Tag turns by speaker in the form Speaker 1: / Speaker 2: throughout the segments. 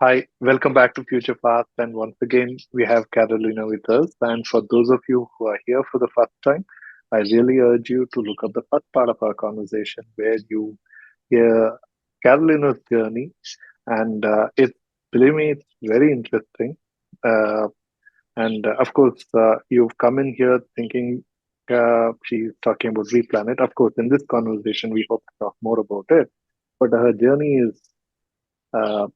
Speaker 1: Hi, welcome back to Future Fast. And once again, we have Carolina with us. And for those of you who are here for the first time, I really urge you to look up the first part of our conversation where you hear Carolina's journey. And believe me, it's very interesting. Uh, and of course, you've come in here thinking she's talking about Replanet. Of course, in this conversation, we hope to talk more about it. But her journey is uh,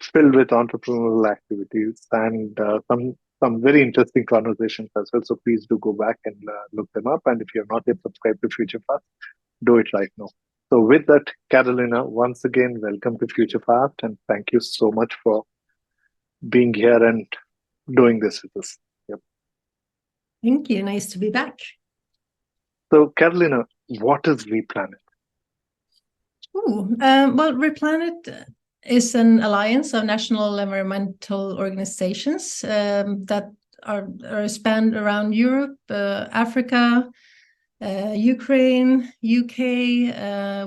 Speaker 1: filled with entrepreneurial activities and some very interesting conversations as well. So please do go back and look them up. And if you're not yet subscribed to Future Fast, do it right now. So with that, Carolina, once again, welcome to Future Fast, and thank you so much for being here and doing this with us. Yep.
Speaker 2: Thank you. Nice to be back.
Speaker 1: So, Carolina, what is Replanet?
Speaker 2: Well, Replanet is an alliance of national environmental organizations that are spanned around Europe, Africa, Ukraine, UK.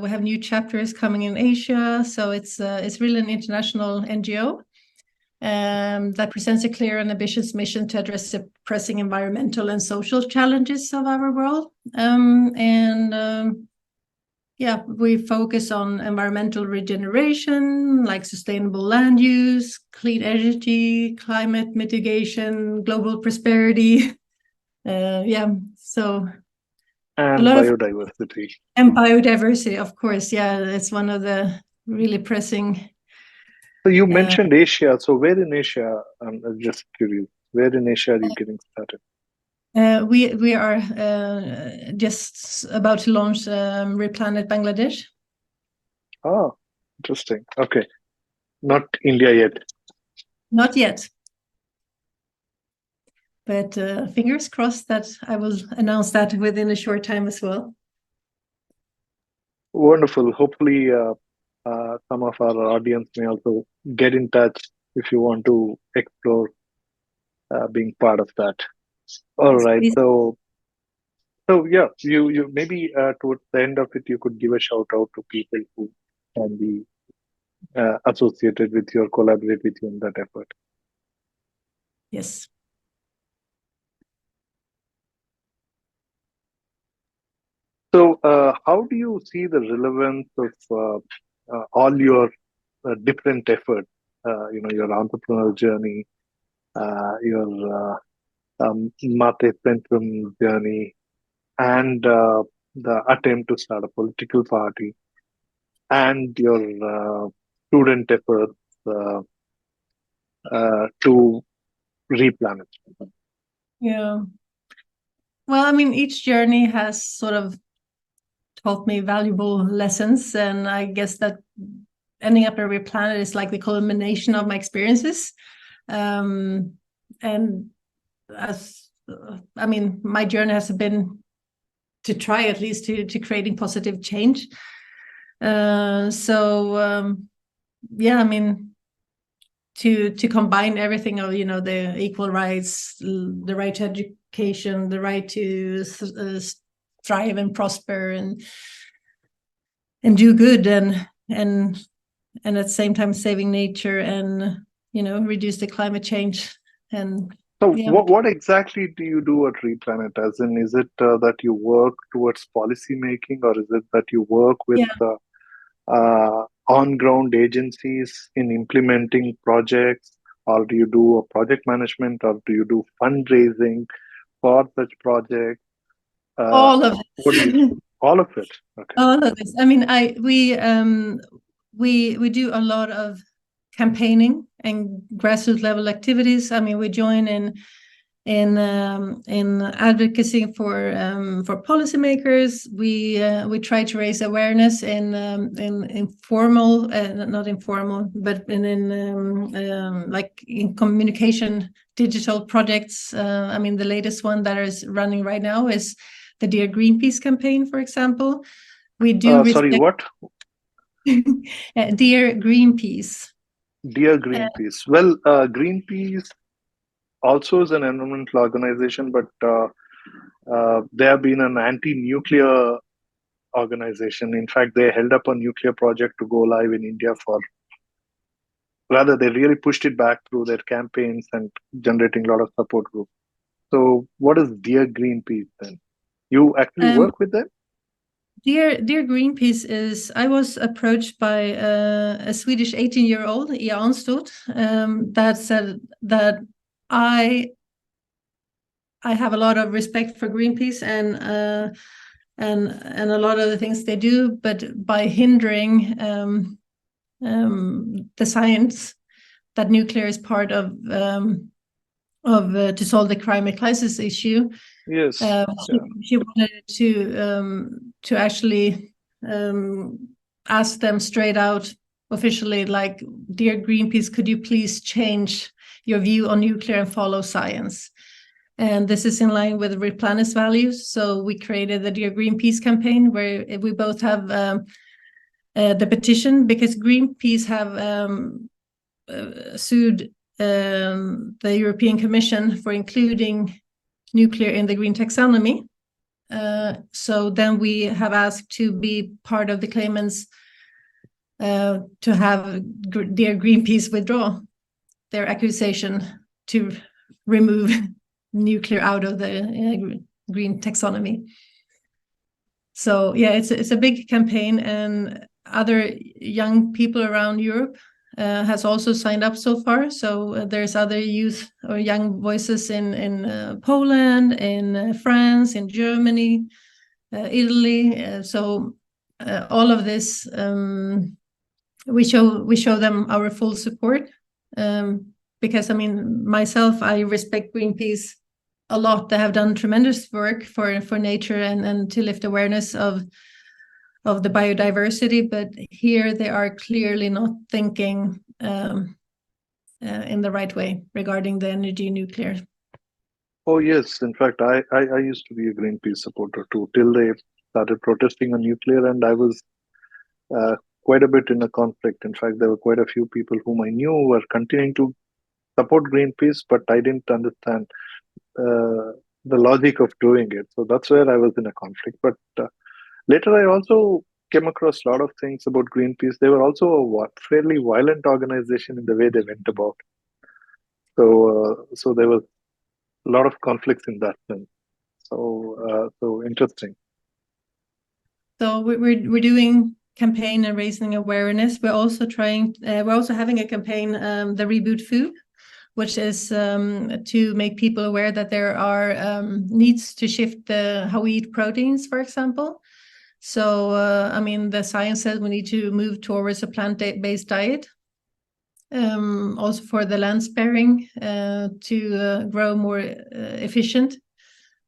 Speaker 2: We have new chapters coming in Asia, so it's really an international NGO that presents a clear and ambitious mission to address the pressing environmental and social challenges of our world. Yeah, we focus on environmental regeneration, like sustainable land use, clean energy, climate mitigation, global prosperity. So
Speaker 1: and biodiversity.
Speaker 2: And biodiversity, of course. Yeah, it's one of the really pressing.
Speaker 1: So you mentioned Asia. So where in Asia? I'm just curious. Where in Asia are you getting started?
Speaker 2: We are just about to launch Replanet Bangladesh.
Speaker 1: Oh, interesting. Okay. Not India yet.
Speaker 2: Not yet. But fingers crossed that I will announce that within a short time as well.
Speaker 1: Wonderful. Hopefully, some of our audience may also get in touch if you want to explore being part of that. All right.
Speaker 2: Please.
Speaker 1: So yeah, you maybe towards the end of it, you could give a shout out to people who can be associated with you or collaborate with you in that effort.
Speaker 2: Yes.
Speaker 1: So, how do you see the relevance of all your different efforts? Your entrepreneurial journey, your Mate Centrum journey, and the attempt to start a political party, and your student efforts to Replanet.
Speaker 2: Yeah. Well, I mean, each journey has sort of taught me valuable lessons, and I guess that ending up at Replanet is like the culmination of my experiences. And my journey has been to try at least to creating positive change. Yeah, I mean, to combine everything of the equal rights, the right to education, the right to thrive and prosper and do good, and at the same time saving nature and reduce the climate change. And
Speaker 1: so what exactly do you do at Replanet? As in, is it that you work towards policy making, or is it that you work with on-ground agencies in implementing projects, or do you do a project management, or do you do fundraising for such projects?
Speaker 2: All of it.
Speaker 1: All of it. Okay.
Speaker 2: All of this. I mean, we do a lot of campaigning and grassroots level activities. I mean, we join in advocacy for policymakers. We try to raise awareness in informal, not informal, but like in communication digital projects. I mean, the latest one that is running right now is the Dear Greenpeace campaign, for example. We do.
Speaker 1: Sorry, what?
Speaker 2: Dear Greenpeace.
Speaker 1: Dear Greenpeace. Well, Greenpeace also is an environmental organization, but they have been an anti-nuclear organization. In fact, they held up a nuclear project to go live in India for rather they really pushed it back through their campaigns and generating a lot of support groups. So what is Dear Greenpeace then? You actually work with them?
Speaker 2: Dear Greenpeace is, I was approached by a Swedish 18-year-old, Jan Stott, that said that I have a lot of respect for Greenpeace and a lot of the things they do, but by hindering the science that nuclear is part of to solve the climate crisis issue.
Speaker 1: Yes,
Speaker 2: she wanted to actually ask them straight out officially, like, dear Greenpeace, could you please change your view on nuclear and follow science? And this is in line with Replanet's values. So we created the Dear Greenpeace campaign, where we both have the petition, because Greenpeace have sued the European Commission for including nuclear in the green taxonomy. So then we have asked to be part of the claimants to have Dear Greenpeace withdraw their accusation to remove nuclear out of the green taxonomy. So yeah, it's a big campaign, and other young people around Europe has also signed up so far. So there's other youth or young voices in Poland, in France, in Germany, Italy. So all of this, we show them our full support, because I mean, myself, I respect Greenpeace a lot. They have done tremendous work for nature and to lift awareness of the biodiversity, but here they are clearly not thinking in the right way regarding the energy nuclear.
Speaker 1: Oh yes, in fact, I used to be a Greenpeace supporter too, till they started protesting on nuclear, and I was quite a bit in a conflict. In fact, there were quite a few people whom I knew were continuing to support Greenpeace, but I didn't understand the logic of doing it. So that's where I was in a conflict. But later, I also came across a lot of things about Greenpeace. They were also a fairly violent organization in the way they went about. So there was a lot of conflicts in that sense. So interesting.
Speaker 2: So we're doing campaign and raising awareness. We're also having a campaign, the Reboot Food, which is to make people aware that there are needs to shift how we eat proteins, for example. So, I mean, the science says we need to move towards a plant-based diet. Also for the land sparing, to grow more efficient.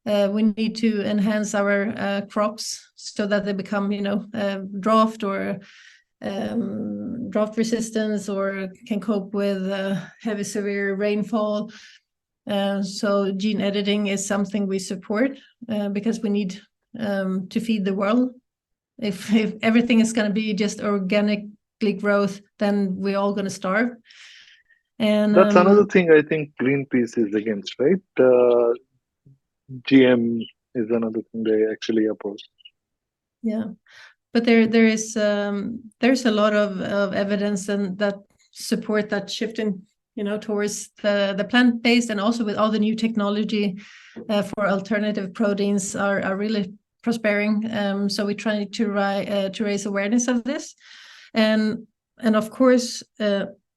Speaker 2: We need to enhance our crops so that they become, drought resistance, or can cope with heavy, severe rainfall. So gene editing is something we support, because we need to feed the world. If everything is going to be just organically growth, then we're all going to starve. And
Speaker 1: that's another thing I think Greenpeace is against, right? GM is another thing they actually oppose.
Speaker 2: Yeah, but there's a lot of evidence and that support that shifting, towards the plant-based, and also with all the new technology for alternative proteins are really prospering. So we try to raise awareness of this, and of course,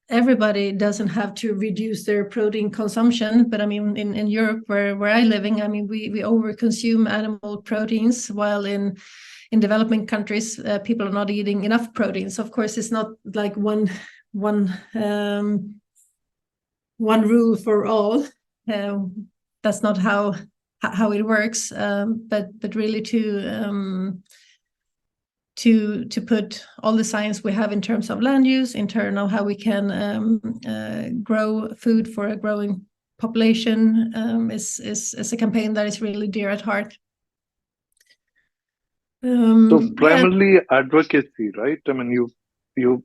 Speaker 2: everybody doesn't have to reduce their protein consumption. But I mean, in Europe, where I'm living, I mean, we overconsume animal proteins, while in developing countries, people are not eating enough proteins. Of course, it's not like one rule for all. That's not how it works. But really to put all the science we have in terms of land use, in terms of how we can grow food for a growing population, is a campaign that is really dear at heart.
Speaker 1: So primarily advocacy, right? I mean, you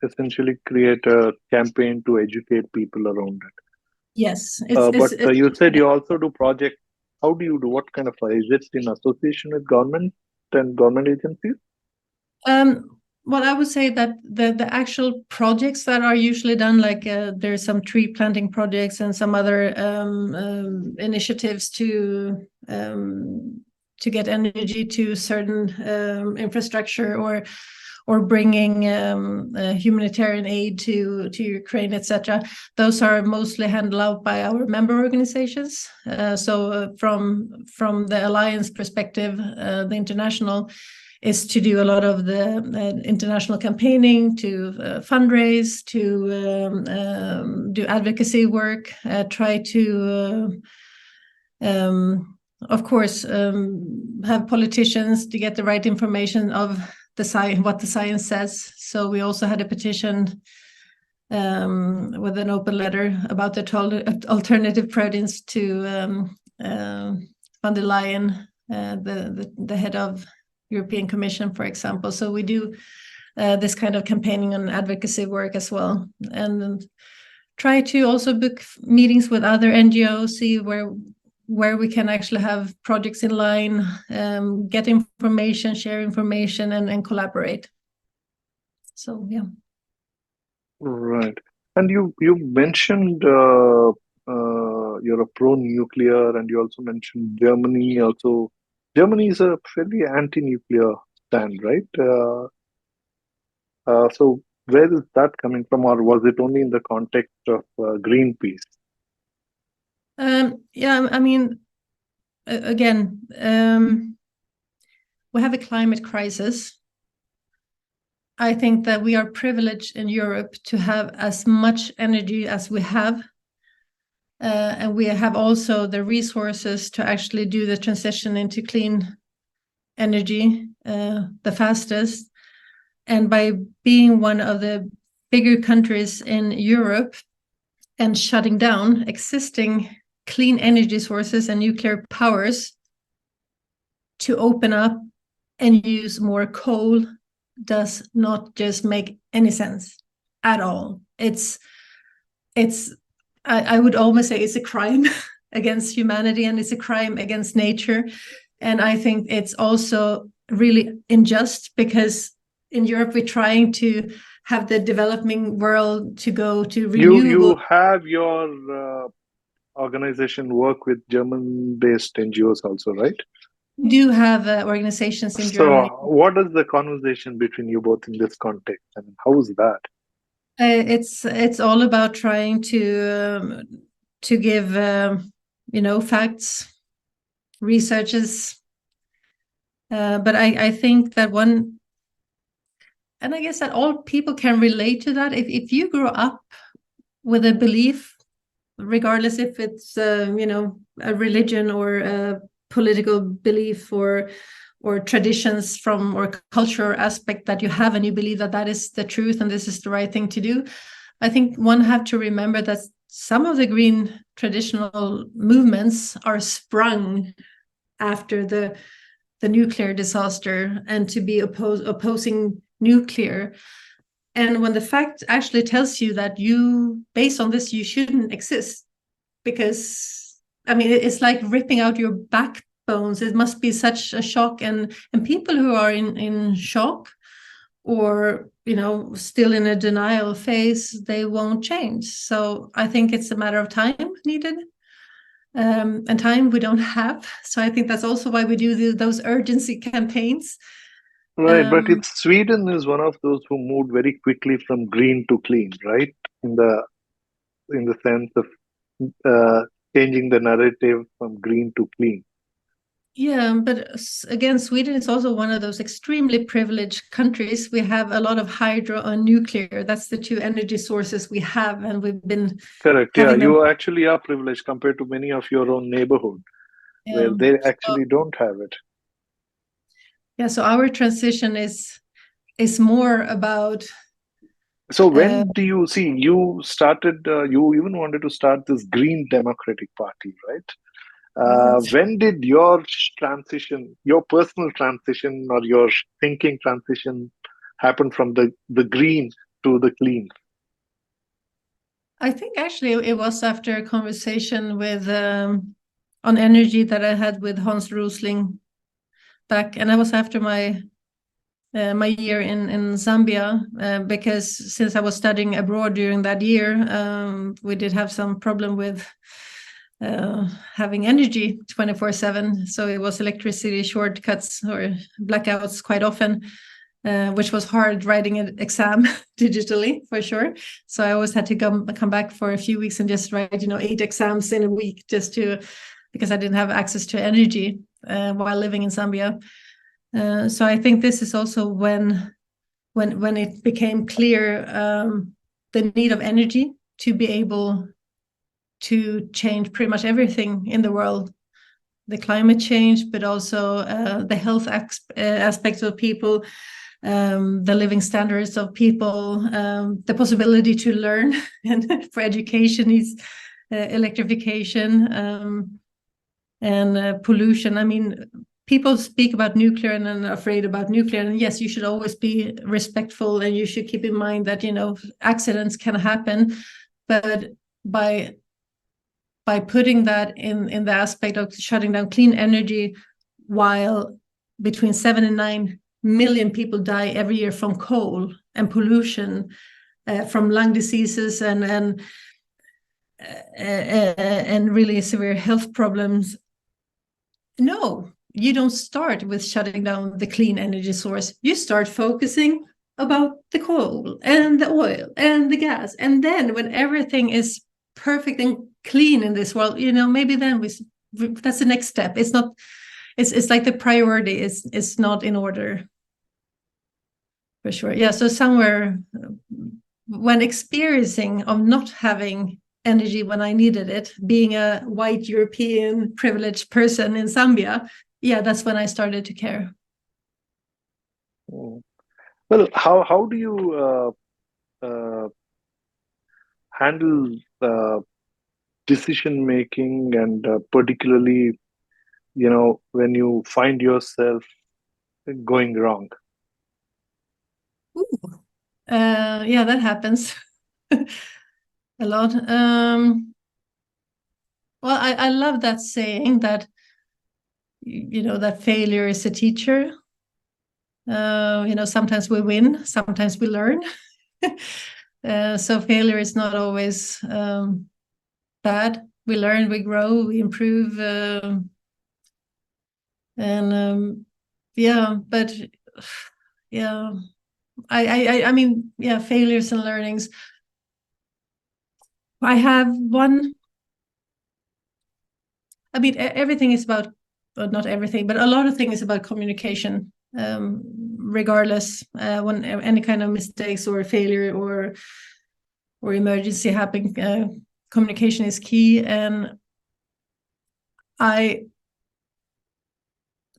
Speaker 1: essentially create a campaign to educate people around it.
Speaker 2: Yes,
Speaker 1: but you said you also do projects. How do you do? What kind of is it in association with government and government agencies?
Speaker 2: Well, I would say that the actual projects that are usually done, like there's some tree planting projects and some other initiatives to get energy to certain infrastructure, or bringing humanitarian aid to Ukraine, etc. Those are mostly handled out by our member organizations. So from the alliance perspective, the international is to do a lot of the international campaigning, to fundraise, to do advocacy work, try to, of course, have politicians to get the right information of what the science says. So we also had a petition with an open letter about the alternative proteins to van der Leyen, the head of European Commission, for example. So we do this kind of campaigning and advocacy work as well, and try to also book meetings with other NGOs, see where we can actually have projects in line, get information, share information, and collaborate. So yeah. Right.
Speaker 1: And you mentioned you're a pro-nuclear, and you also mentioned Germany. Also, Germany is a fairly anti-nuclear stand, right? So where is that coming from, or was it only in the context of Greenpeace?
Speaker 2: Yeah, I mean, again, we have a climate crisis. I think that we are privileged in Europe to have as much energy as we have. And we have also the resources to actually do the transition into clean energy the fastest. And by being one of the bigger countries in Europe and shutting down existing clean energy sources and nuclear powers to open up and use more coal does not just make any sense at all. I would almost say it's a crime against humanity, and it's a crime against nature. And I think it's also really unjust, because in Europe we're trying to have the developing world to go to renewable.
Speaker 1: You have your organization work with German-based NGOs also, right?
Speaker 2: We do have organizations in Germany.
Speaker 1: So what is the conversation between you both in this context, and how is that?
Speaker 2: It's all about trying to give facts, researches, but I think that and I guess that all people can relate to that. If you grow up with a belief, regardless if it's a religion or a political belief or traditions from or cultural aspect that you have, and you believe that is the truth and this is the right thing to do, I think one have to remember that some of the green traditional movements are sprung after the nuclear disaster, and to be opposing nuclear. And when the fact actually tells you that based on this, you shouldn't exist, because it's like ripping out your backbones. It must be such a shock, and people who are in shock or still in a denial phase, they won't change. So I think it's a matter of time needed, and time we don't have. So I think that's also why we do those urgency campaigns.
Speaker 1: Right, but Sweden is one of those who moved very quickly from green to clean, right? In the sense of changing the narrative from green to clean.
Speaker 2: Yeah, but again, Sweden is also one of those extremely privileged countries. We have a lot of hydro and nuclear. That's the two energy sources we have, and we've been
Speaker 1: correct. Yeah, you actually are privileged compared to many of your own neighborhood, where they actually don't have it.
Speaker 2: Yeah, so our transition is more about.
Speaker 1: So when do you see you started? You even wanted to start this Green Democratic Party, right? When did your transition, your personal transition, or your thinking transition happen from the green to the clean?
Speaker 2: I think actually it was after a conversation with on energy that I had with Hans Rosling back, and that was after my my year in Zambia, because since I was studying abroad during that year, we did have some problem with having energy 24/7. So it was electricity shortcuts or blackouts quite often, which was hard writing an exam digitally for sure. So I always had to come back for a few weeks and just write, 8 exams in a week because I didn't have access to energy while living in Zambia. So I think this is also when it became clear the need of energy to be able to change pretty much everything in the world, the climate change, but also the health aspects of people, the living standards of people, the possibility to learn, and for education is electrification and pollution. I mean, people speak about nuclear and are afraid about nuclear. And yes, you should always be respectful, and you should keep in mind that, accidents can happen. But by putting that in the aspect of shutting down clean energy, while between 7 and 9 million people die every year from coal and pollution, from lung diseases and really severe health problems. No, you don't start with shutting down the clean energy source. You start focusing about the coal and the oil and the gas. And then when everything is perfect and clean in this world, maybe then that's the next step. It's not, it's like the priority is not in order. For sure. Yeah. So somewhere when experiencing of not having energy when I needed it, being a white European privileged person in Zambia, that's when I started to care.
Speaker 1: Well, how do you handle decision making, and particularly, when you find yourself going wrong?
Speaker 2: That happens a lot. Well, I love that saying that, that failure is a teacher. Sometimes we win, sometimes we learn. So failure is not always bad. We learn, we grow, we improve. But I mean, failures and learnings. I have one. I mean, everything is about, well, not everything, but a lot of things about communication. Regardless, when any kind of mistakes or failure or emergency happen, communication is key. And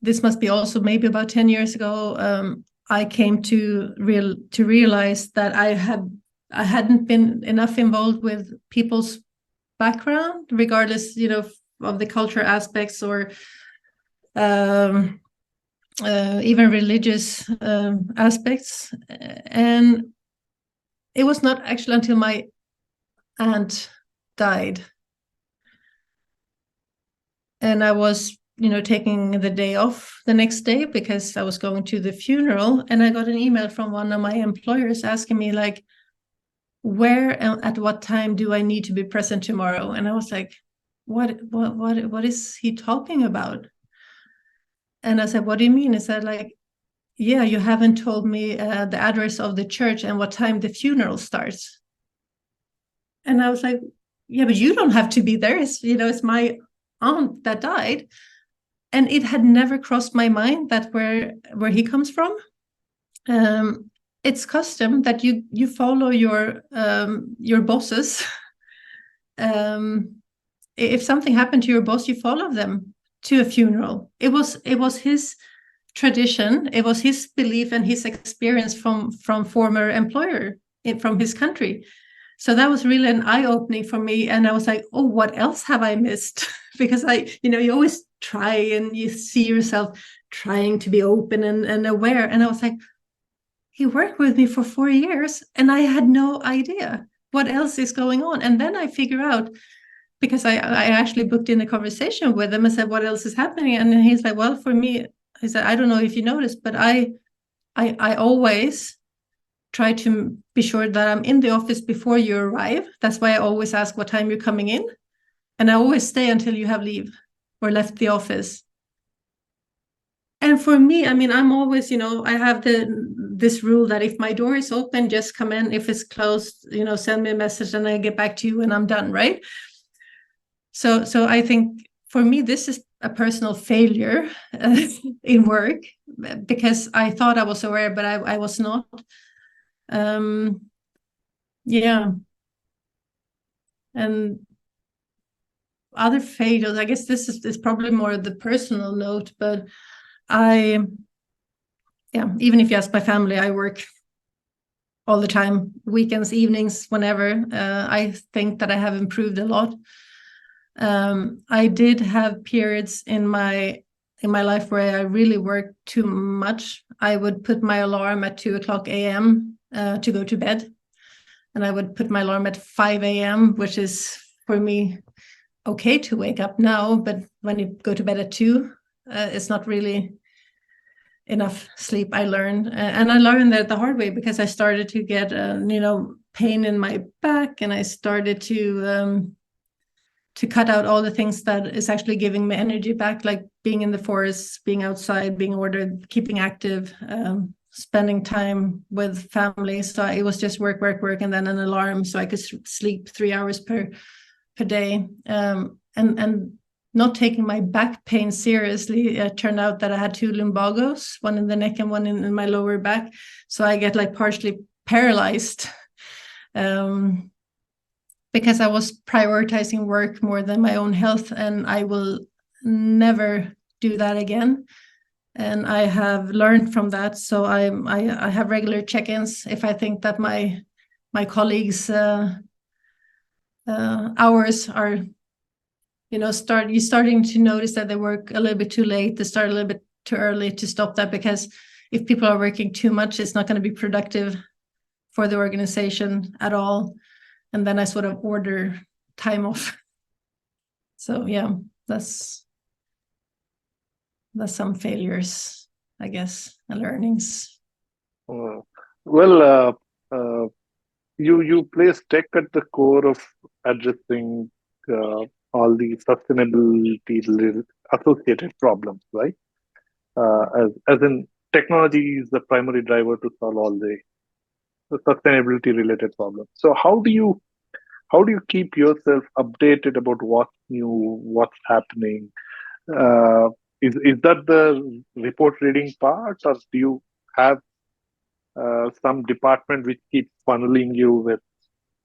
Speaker 2: this must be also maybe about 10 years ago, I came to realize that I hadn't been enough involved with people's background, regardless, of the cultural aspects or even religious aspects. And it was not actually until my aunt died, and I was taking the day off the next day because I was going to the funeral, and I got an email from one of my employers asking me, like, where and at what time do I need to be present tomorrow? And I was like, what is he talking about? And I said, what do you mean? He said, like, yeah, you haven't told me the address of the church and what time the funeral starts. And I was like, yeah, but you don't have to be there. It's my aunt that died. And it had never crossed my mind that where he comes from. It's custom that you follow your bosses. If something happened to your boss, you follow them to a funeral. It was his tradition. It was his belief and his experience from former employer from his country. So that was really an eye-opening for me. And I was like, oh, what else have I missed? Because you always try and you see yourself trying to be open and aware. And I was like, he worked with me for 4 years and I had no idea what else is going on. And then I figure out, because I actually booked in a conversation with him. I said, what else is happening? And he's like, well, for me, he said, I don't know if you noticed, but I I always try to be sure that I'm in the office before you arrive. That's why I always ask what time you're coming in. And I always stay until you have leave or left the office. And for me, I mean, I'm always, I have this rule that if my door is open, just come in. If it's closed, send me a message and I get back to you when I'm done, right? So I think for me, this is a personal failure in work, because I thought I was aware, but I was not. Yeah. And other failures, I guess this is probably more the personal note, but even if you ask my family, I work all the time, weekends, evenings, whenever. I think that I have improved a lot. I did have periods in my life where I really worked too much. I would put my alarm at 2:00 a.m. To go to bed, and I would put my alarm at 5 a.m., which is for me okay to wake up now, but when you go to bed at 2, it's not really enough sleep, I learned. And I learned that the hard way, because I started to get pain in my back, and I started to cut out all the things that is actually giving me energy back, like being in the forest, being outside, being ordered, keeping active, spending time with family. So it was just work, and then an alarm so I could sleep 3 hours per day. And not taking my back pain seriously, it turned out that I had 2 lumbagos, one in the neck and one in my lower back. So I get like partially paralyzed because I was prioritizing work more than my own health, and I will never do that again. And I have learned from that. So I have regular check-ins if I think that my colleagues' hours are, starting to notice that they work a little bit too late, they start a little bit too early, to stop that, because if people are working too much, it's not going to be productive for the organization at all. And then I sort of order time off. So yeah, that's some failures, I guess, and learnings.
Speaker 1: You place tech at the core of addressing all the sustainability associated problems, right? As in, technology is the primary driver to solve all the sustainability related problems. So how do you keep yourself updated about what's new, what's happening? Is that the report reading part, or do you have some department which keeps funneling you with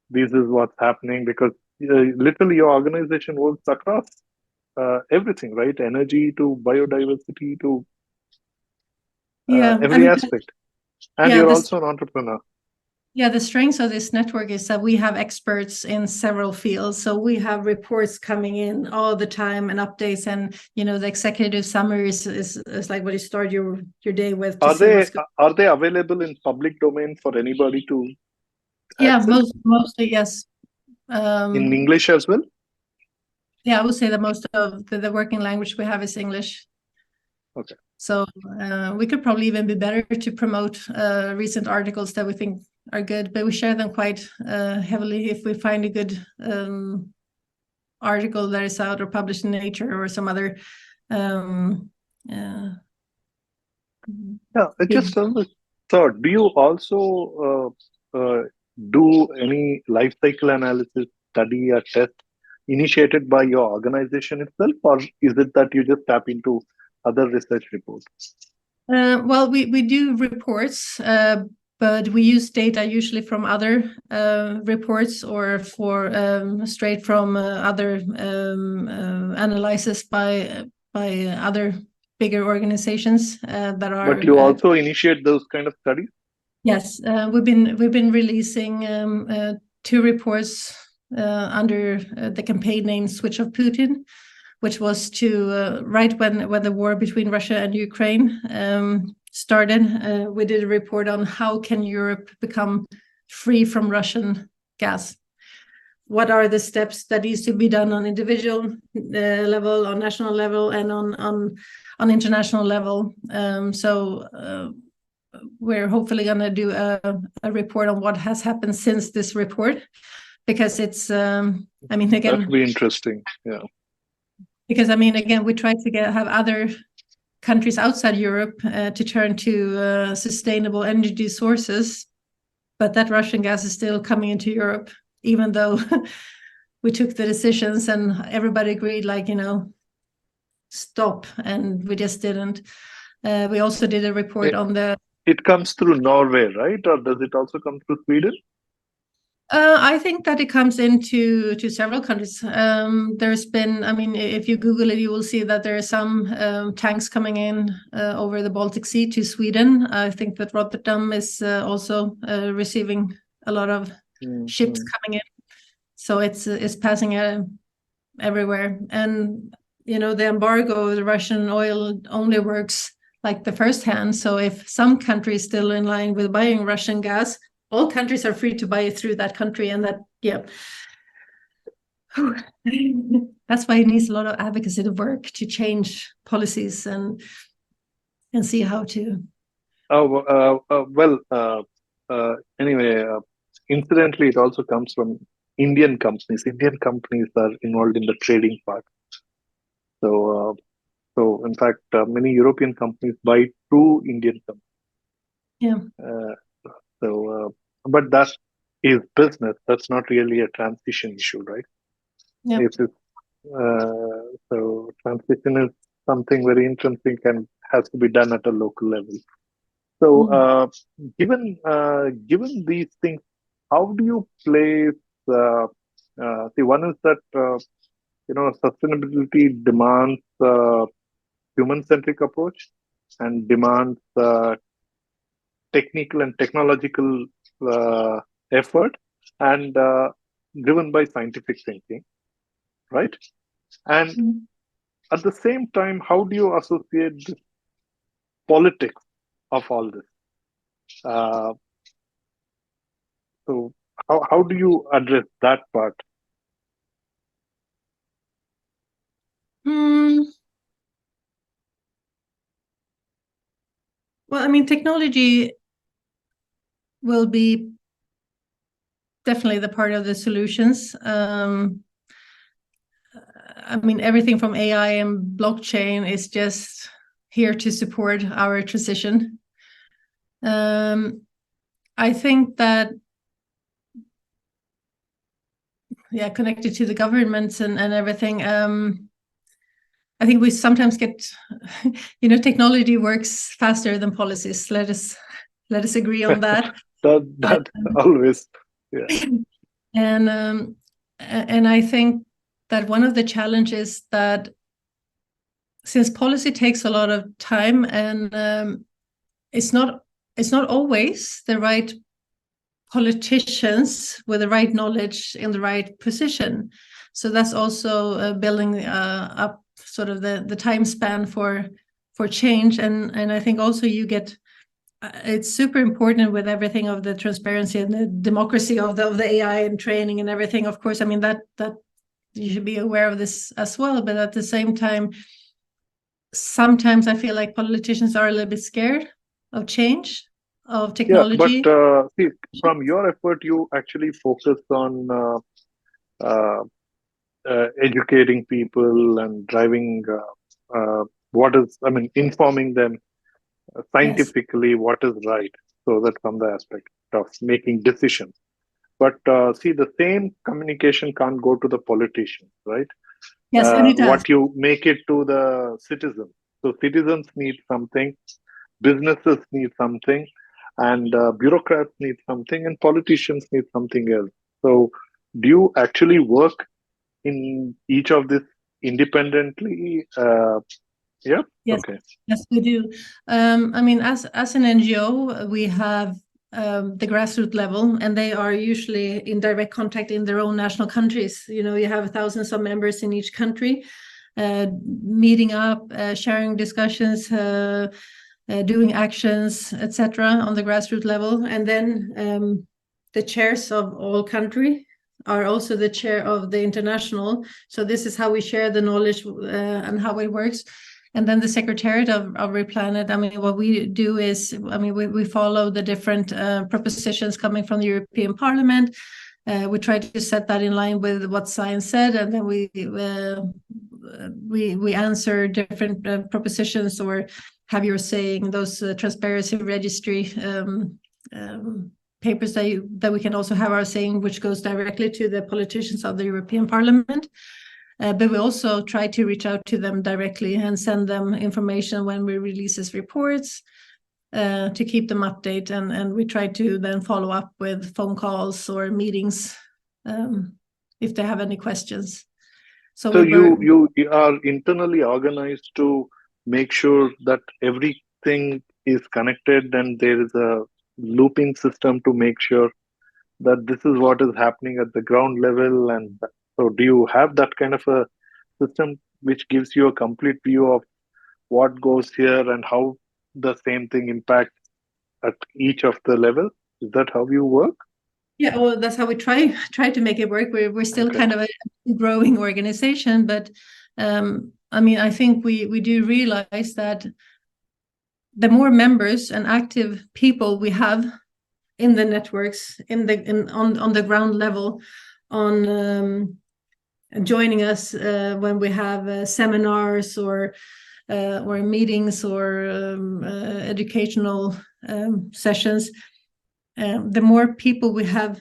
Speaker 1: this is what's happening? Because literally your organization works across everything, right? Energy to biodiversity to every aspect. And you're also an entrepreneur.
Speaker 2: Yeah, the strength of this network is that we have experts in several fields. So we have reports coming in all the time and updates, and the executive summary is like what you start your day with.
Speaker 1: Are they available in public domain for anybody to
Speaker 2: access? Mostly yes.
Speaker 1: In English as well?
Speaker 2: Yeah, I would say that most of the working language we have is English.
Speaker 1: Okay.
Speaker 2: So we could probably even be better to promote recent articles that we think are good, but we share them quite heavily if we find a good article that is out or published in Nature or some other.
Speaker 1: Just so do you also do any life cycle analysis, study, or test initiated by your organization itself, or is it that you just tap into other research reports?
Speaker 2: Well, we do reports, but we use data usually from other reports or straight from other analysis by other bigger organizations that are.
Speaker 1: But you also initiate those kind of studies?
Speaker 2: Yes, we've been releasing 2 reports under the campaign name "Switch Off Putin," which was to right when the war between Russia and Ukraine started. We did a report on how can Europe become free from Russian gas. What are the steps that needs to be done on individual level, on national level, and on international level? So we're hopefully going to do a report on what has happened since this report, because it's again,
Speaker 1: that would be interesting. Yeah,
Speaker 2: because again, we try to have other countries outside Europe to turn to sustainable energy sources, but that Russian gas is still coming into Europe, even though we took the decisions and everybody agreed, stop, and we just didn't. We also did a report on the...
Speaker 1: It comes through Norway, right? Or does it also come through Sweden?
Speaker 2: I think that it comes into several countries. There's been, if you Google it, you will see that there are some tanks coming in over the Baltic Sea to Sweden. I think that Rotterdam is also receiving a lot of ships coming in. So it's passing everywhere. And, the embargo of the Russian oil only works like the first hand. So if some country is still in line with buying Russian gas, all countries are free to buy it through that country. And that, that's why it needs a lot of advocacy to work to change policies and see how to.
Speaker 1: Anyway, incidentally, it also comes from Indian companies. Indian companies are involved in the trading part. So in fact, many European companies buy through Indian companies.
Speaker 2: Yeah.
Speaker 1: But that is business. That's not really a transition issue, right?
Speaker 2: Yeah.
Speaker 1: So transition is something very intrinsic and has to be done at a local level. So given these things, how do you place? One is that sustainability demands human-centric approach and demands technical and technological effort, and driven by scientific thinking, right? And at the same time, how do you associate the politics of all this? So how do you address that part?
Speaker 2: Well, technology will be definitely the part of the solutions. Everything from AI and blockchain is just here to support our transition. I think that, connected to the governments and everything, I think we sometimes get, technology works faster than policies. Let us agree on that.
Speaker 1: that always, yeah.
Speaker 2: And I think that one of the challenges that, since policy takes a lot of time, and it's not always the right politicians with the right knowledge in the right position. So that's also building up sort of the time span for change. And I think also you get, it's super important with everything of the transparency and the democracy of the AI and training and everything. Of course, that you should be aware of this as well. But at the same time, sometimes I feel like politicians are a little bit scared of change, of technology.
Speaker 1: Yeah, but from your effort, you actually focus on educating people and driving informing them scientifically what is right. So that's from the aspect of making decisions. But the same communication can't go to the politicians, right?
Speaker 2: Yes, and it does.
Speaker 1: What you make it to the citizens. So citizens need something, businesses need something, and bureaucrats need something, and politicians need something else. So do you actually work in each of this independently? Yeah.
Speaker 2: Yes.
Speaker 1: Okay.
Speaker 2: Yes, we do. As an NGO, we have the grassroots level, and they are usually in direct contact in their own national countries. You have thousands of members in each country, meeting up, sharing discussions, doing actions, etc. on the grassroots level. And then the chairs of all country are also the chair of the international. So this is how we share the knowledge and how it works. And then the Secretariat of Replanet, I mean, what we do is, I mean, we follow the different propositions coming from the European Parliament. We try to set that in line with what science said, and then we answer different propositions, or have your saying, those transparency registry papers that we can also have our saying, which goes directly to the politicians of the European Parliament. But we also try to reach out to them directly and send them information when we release these reports, to keep them updated, and we try to then follow up with phone calls or meetings if they have any questions.
Speaker 1: So you are internally organized to make sure that everything is connected and there is a looping system to make sure that this is what is happening at the ground level. And so do you have that kind of a system which gives you a complete view of what goes here and how the same thing impacts at each of the levels? Is that how you work?
Speaker 2: Yeah, well, that's how we try to make it work. We're still kind of a growing organization, but I mean, I think we do realize that the more members and active people we have in the networks, on the ground level, on joining us when we have seminars or meetings or educational sessions, the more people we have,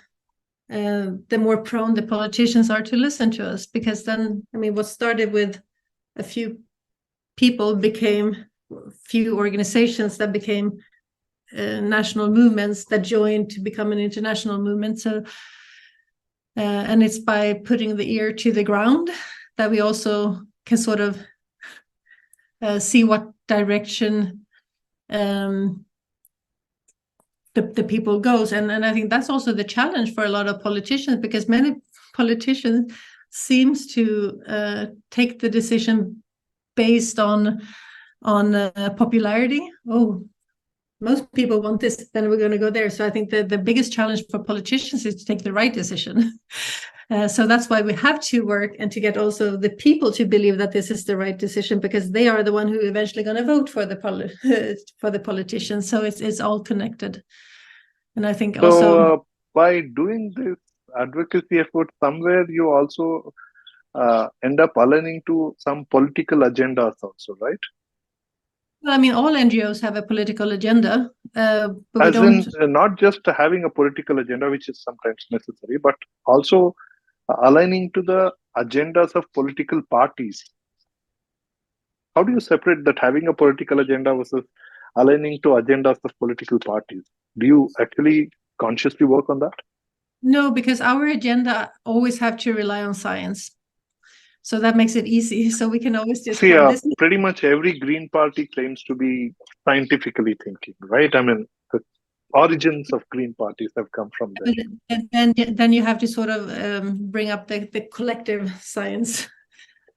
Speaker 2: the more prone the politicians are to listen to us. Because then, I mean, what started with a few people became few organizations that became national movements that joined to become an international movement. So, and it's by putting the ear to the ground that we also can sort of see what direction the people goes. And I think that's also the challenge for a lot of politicians, because many politicians seems to take the decision based on popularity. Oh, most people want this, then we're going to go there. So I think the biggest challenge for politicians is to take the right decision. So that's why we have to work and to get also the people to believe that this is the right decision, because they are the one who eventually going to vote for the politicians. So it's all connected. And I think
Speaker 1: so,
Speaker 2: also
Speaker 1: by doing this advocacy effort, somewhere you also end up aligning to some political agendas also, right?
Speaker 2: Well, I mean, all NGOs have a political agenda, but we
Speaker 1: As
Speaker 2: don't.
Speaker 1: in, not just having a political agenda, which is sometimes necessary, but also aligning to the agendas of political parties. How do you separate that, having a political agenda versus aligning to agendas of political parties? Do you actually consciously work on that?
Speaker 2: No, because our agenda always have to rely on science. So that makes it easy. So we can always just
Speaker 1: See,
Speaker 2: this.
Speaker 1: pretty much every Green Party claims to be scientifically thinking, right? I mean, the origins of Green parties have come from there.
Speaker 2: And then you have to sort of bring up the collective science,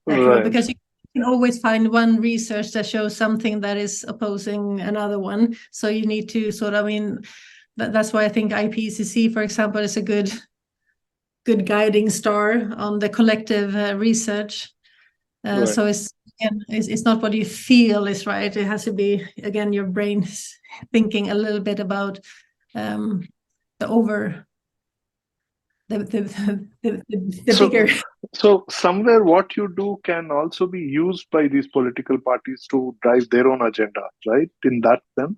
Speaker 1: Right.
Speaker 2: because you can always find one research that shows something that is opposing another one. So you need to sort of, I mean, that's why I think IPCC, for example, is a good guiding star on the collective research.
Speaker 1: Right.
Speaker 2: So it's not what you feel is right. It has to be, again, your brain thinking a little bit about the bigger.
Speaker 1: So somewhere what you do can also be used by these political parties to drive their own agenda, right? In that sense.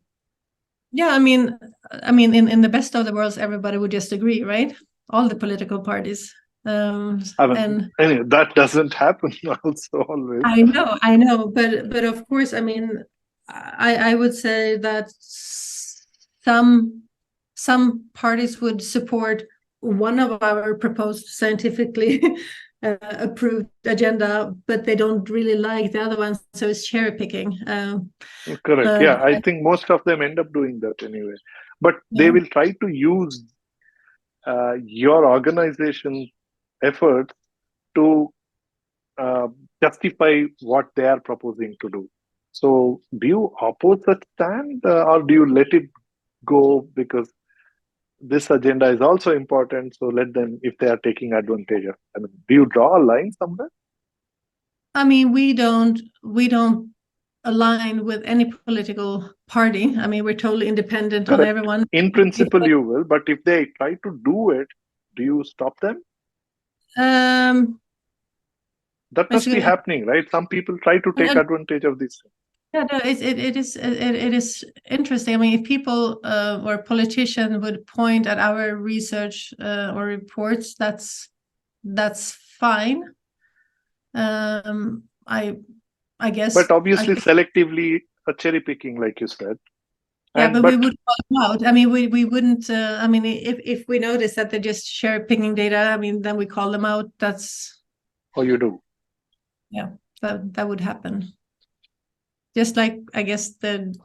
Speaker 2: Yeah, I mean, in the best of the worlds, everybody would just agree, right? All the political parties.
Speaker 1: And anyway, that doesn't happen also always.
Speaker 2: I know, but of course, I mean, I would say that some parties would support one of our proposed scientifically approved agenda, but they don't really like the other ones, so it's cherry picking.
Speaker 1: Correct. Yeah, I think most of them end up doing that anyway. But they will try to use your organization's efforts to justify what they are proposing to do. So do you oppose that stand, or do you let it go because this agenda is also important, so let them, if they are taking advantage of? I mean, do you draw a line somewhere?
Speaker 2: I mean, we don't align with any political party. I mean, we're totally independent on
Speaker 1: Correct.
Speaker 2: everyone.
Speaker 1: In principle, you will, but if they try to do it, do you stop them? That must be happening, right? Some people try to take advantage of this.
Speaker 2: Yeah, no, it is interesting. I mean, if people or politicians would point at our research or reports, that's fine. I guess.
Speaker 1: But obviously, selectively cherry picking, like you said.
Speaker 2: Yeah, but we would call them out. I mean, we wouldn't. I mean, if we notice that they're just cherry-picking data, I mean, then we call them out. That's.
Speaker 1: Oh, you do.
Speaker 2: Yeah, that would happen. Just like, I guess, the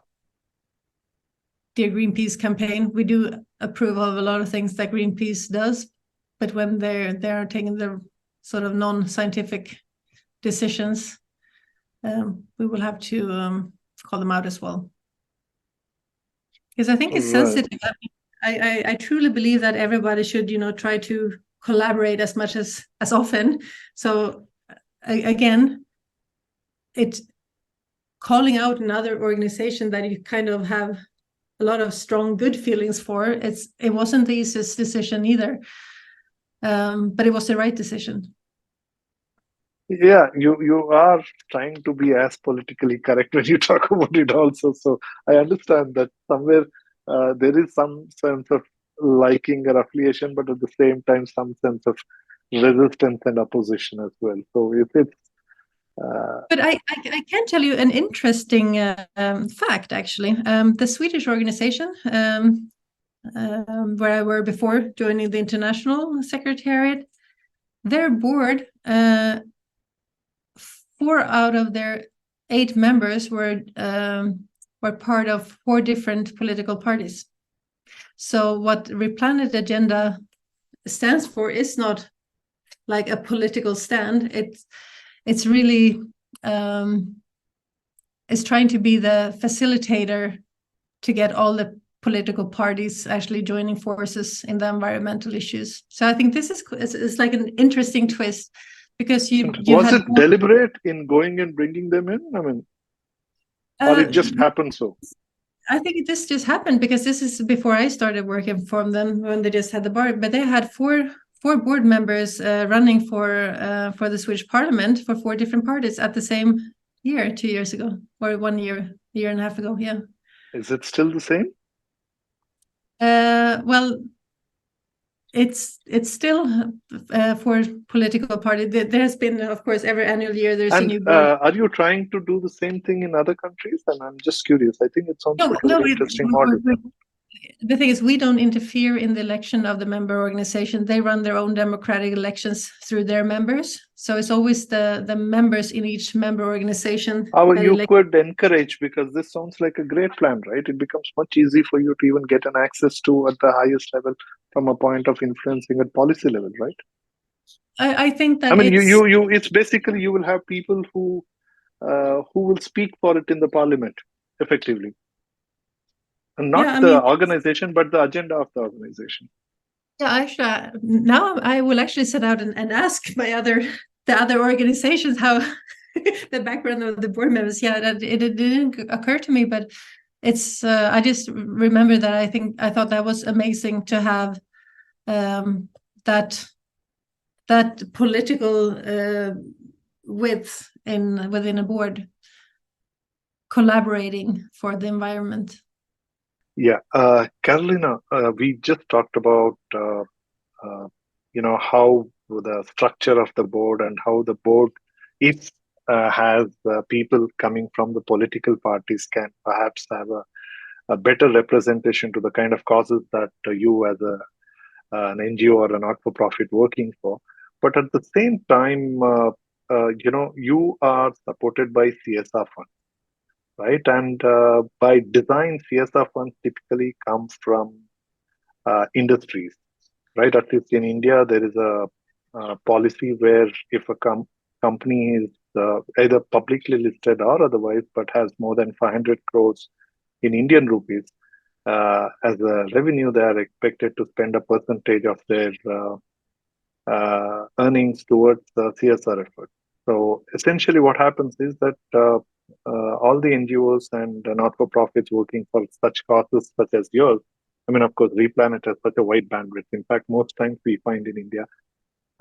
Speaker 2: Dear Greenpeace campaign, we do approve of a lot of things that Greenpeace does, but when they're taking the sort of non-scientific decisions, we will have to call them out as well. Because I think it's sensitive. I truly believe that everybody should, try to collaborate as much as often. So again, calling out another organization that you kind of have a lot of strong good feelings for, it wasn't the easiest decision either, but it was the right decision.
Speaker 1: Yeah, you are trying to be as politically correct when you talk about it also. So I understand that somewhere there is some sense of liking or affiliation, but at the same time, some sense of resistance and opposition as well. So if it's
Speaker 2: but I can tell you an interesting fact, actually. The Swedish organization where I were before joining the International Secretariat, their board, 4 out of their 8 members were part of 4 different political parties. So what Replanet agenda stands for is not like a political stand. It's really it's trying to be the facilitator to get all the political parties actually joining forces in the environmental issues. So I think this is like an interesting twist, because
Speaker 1: was it deliberate in going and bringing them in? I mean, or it just happened so?
Speaker 2: I think this just happened because this is before I started working for them, when they just had the board. But they had four board members running for the Swedish Parliament for 4 different parties at the same year, 2 years ago, or 1 year and a half ago. Yeah.
Speaker 1: Is it still the same?
Speaker 2: Well, it's still for political party. There has been, of course, every annual year there's a new board.
Speaker 1: Are you trying to do the same thing in other countries? And I'm just curious. I think it sounds like a very interesting model.
Speaker 2: The thing is, we don't interfere in the election of the member organization. They run their own democratic elections through their members. So it's always the members in each member organization.
Speaker 1: You could encourage, because this sounds like a great plan, right? It becomes much easier for you to even get an access to at the highest level from a point of influencing at policy level, right?
Speaker 2: I think that
Speaker 1: I mean, it's basically you will have people who will speak for it in the parliament effectively. And not the organization, but the agenda of the organization.
Speaker 2: Yeah, actually, now I will actually set out and ask the other organizations how the background of the board members. Yeah, it didn't occur to me, but it's. I just remember that I thought that was amazing to have that political width within a board collaborating for the environment.
Speaker 1: Yeah, Karolina, we just talked about how the structure of the board and how the board, if has people coming from the political parties, can perhaps have a better representation to the kind of causes that you as an NGO or a not-for-profit working for. But at the same time, you are supported by CSR funds. Right, and by design, CSR funds typically come from industries, right? At least in India, there is a policy where if a company is either publicly listed or otherwise, but has more than 500 crores in Indian rupees as a revenue, they are expected to spend a percentage of their earnings towards the CSR effort. So essentially, what happens is that all the NGOs and not-for-profits working for such causes such as yours. I mean, of course, Replanet has such a wide bandwidth. In fact, most times we find in India,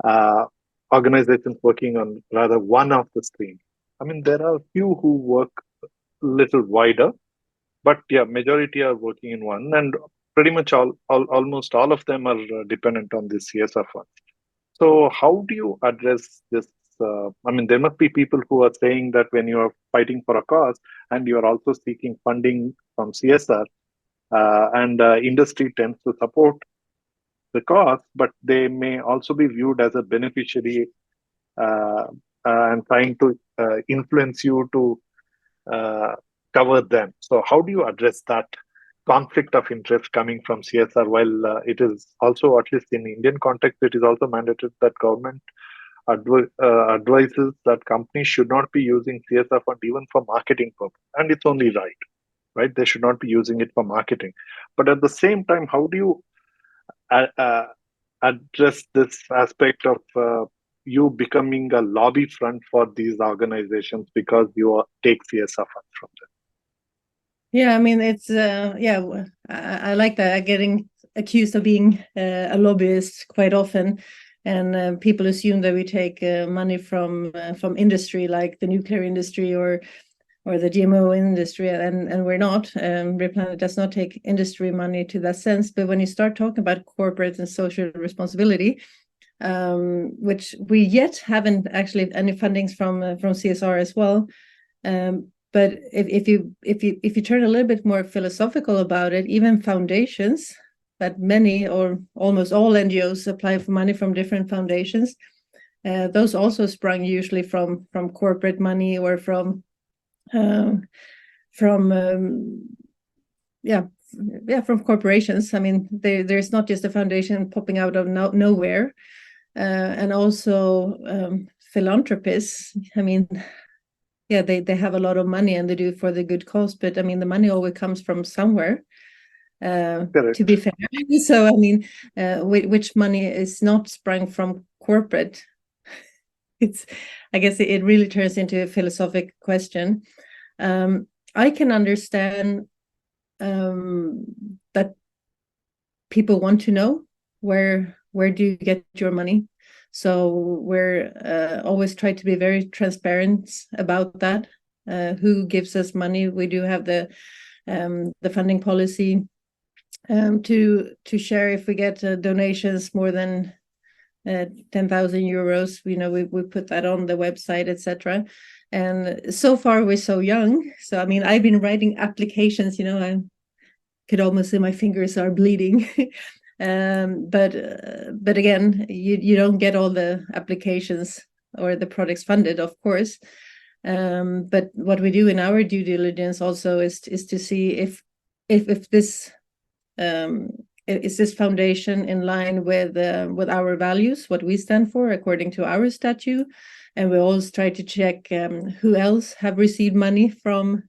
Speaker 1: uh, organizations working on rather one of the streams. I mean, there are few who work a little wider, but yeah, majority are working in one, and pretty much almost all of them are dependent on this CSR fund. So how do you address this? I mean, there must be people who are saying that when you are fighting for a cause and you are also seeking funding from CSR, and industry tends to support the cause, but they may also be viewed as a beneficiary, uh, and trying to influence you to uh, cover them. So how do you address that conflict of interest coming from CSR? While it is also, at least in Indian context, it is also mandated that government advises that companies should not be using CSR fund even for marketing purpose, and it's only right, right? They should not be using it for marketing. But at the same time, how do you address this aspect of you becoming a lobby front for these organizations because you take CSR funds from them?
Speaker 2: Yeah, I mean, it's I like that, getting accused of being a lobbyist quite often, and people assume that we take money from industry, like the nuclear industry or the GMO industry, and we're not. Replanet does not take industry money to that sense. But when you start talking about corporate and social responsibility, which we yet haven't actually any fundings from CSR as well. But if you turn a little bit more philosophical about it, even foundations, that many or almost all NGOs apply for money from different foundations. Those also sprung usually from corporate money or from corporations. I mean, there's not just a foundation popping out of nowhere, and also philanthropists. I mean, yeah, they have a lot of money and they do it for the good cause, but I mean, the money always comes from somewhere. To be fair, so I mean, which money is not sprung from corporate? I guess it really turns into a philosophical question. I can understand that people want to know where do you get your money. So we're always try to be very transparent about that. Who gives us money? We do have the funding policy to share if we get donations more than 10,000 euros. You know, we put that on the website, etc. And so far we're so young. So I mean, I've been writing applications. You know, I could almost say my fingers are bleeding. But again, you don't get all the applications or the projects funded, of course. But what we do in our due diligence also is to see if this is this foundation in line with our values, what we stand for according to our statute, and we always try to check who else have received money from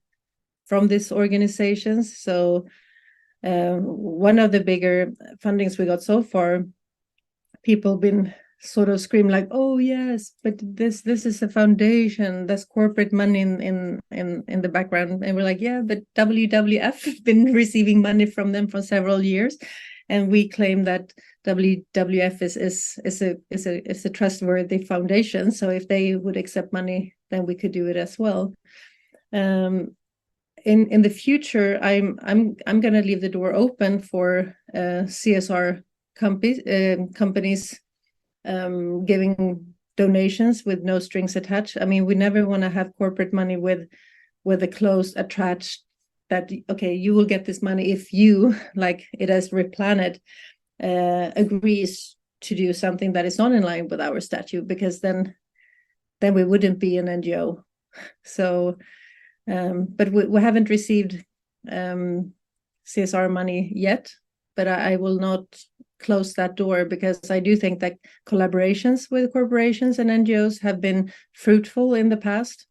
Speaker 2: these organizations. So one of the bigger fundings we got so far, people been sort of scream like, oh yes, but this is a foundation, there's corporate money in the background, and we're like, yeah, but WWF have been receiving money from them for several years, and we claim that WWF is a trustworthy foundation, so if they would accept money, then we could do it as well. In the future, I'm going to leave the door open for CSR companies giving donations with no strings attached. I mean, we never want to have corporate money with a clause attached that, okay, you will get this money if you, like it as Replanet, agrees to do something that is not in line with our statute, because then we wouldn't be an NGO. So but we haven't received CSR money yet, but I will not close that door, because I do think that collaborations with corporations and NGOs have been fruitful in the past.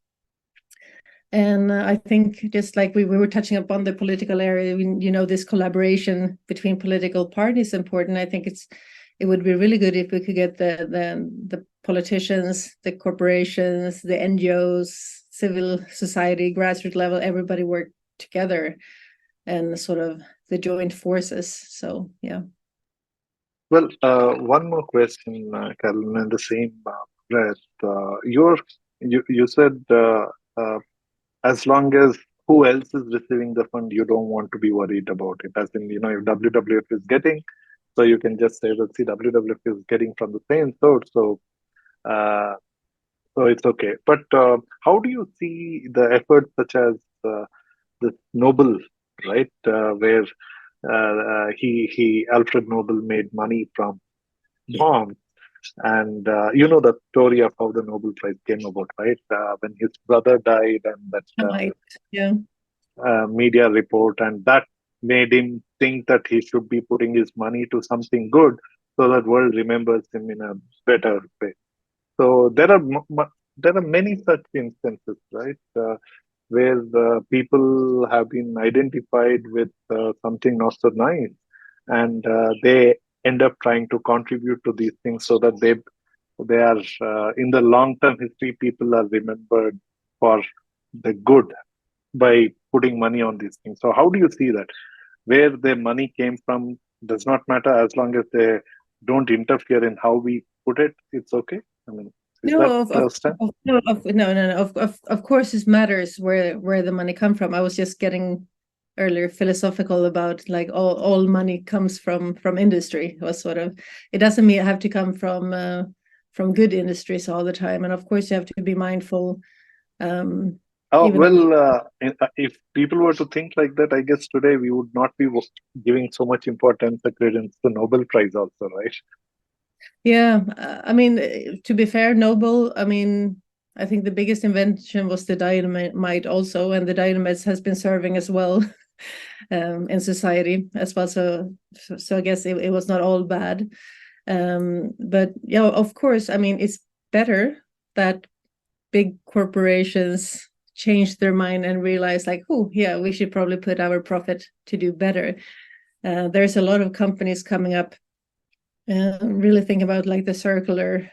Speaker 2: And I think, just like we were touching upon the political area, you know, this collaboration between political parties is important. I think it would be really good if we could get the politicians, the corporations, the NGOs, civil society, grassroots level, everybody worked together and sort of the joint forces. So yeah.
Speaker 1: Well, one more question, Carolina, in the same breath. You said as long as who else is receiving the fund, you don't want to be worried about it. As in, if WWF is getting, so you can just say that, see, WWF is getting from the same source, uh, so it's okay. But how do you see the efforts such as the Nobel, right, where Alfred Nobel made money from bombs, and you know the story of how the Nobel Prize came about, right? When his brother died, and that
Speaker 2: Right. Yeah.
Speaker 1: media report, and that made him think that he should be putting his money to something good, so that world remembers him in a better way. So there are many such instances, right, where people have been identified with something not so nice, and they end up trying to contribute to these things so that they are in the long term history, people are remembered for the good by putting money on these things. So how do you see that? Where the money came from does not matter, as long as they don't interfere in how we put it, it's okay. I mean, is that
Speaker 2: No,
Speaker 1: the stand?
Speaker 2: no, no. Of course, it matters where the money come from. I was just getting earlier philosophical about like all money comes from industry. Was sort of, it doesn't mean have to come from good industries all the time. And of course, you have to be mindful.
Speaker 1: Oh,
Speaker 2: Even
Speaker 1: well, if people were to think like that, I guess today we would not be giving so much importance or credence to Nobel Prize also, right?
Speaker 2: yeah, I mean, to be fair, Nobel, I mean, I think the biggest invention was the dynamite also, and the dynamite has been serving as well in society as well. So I guess it was not all bad. But yeah, of course, I mean, it's better that big corporations change their mind and realize like, oh, yeah, we should probably put our profit to do better. There's a lot of companies coming up really think about like the circular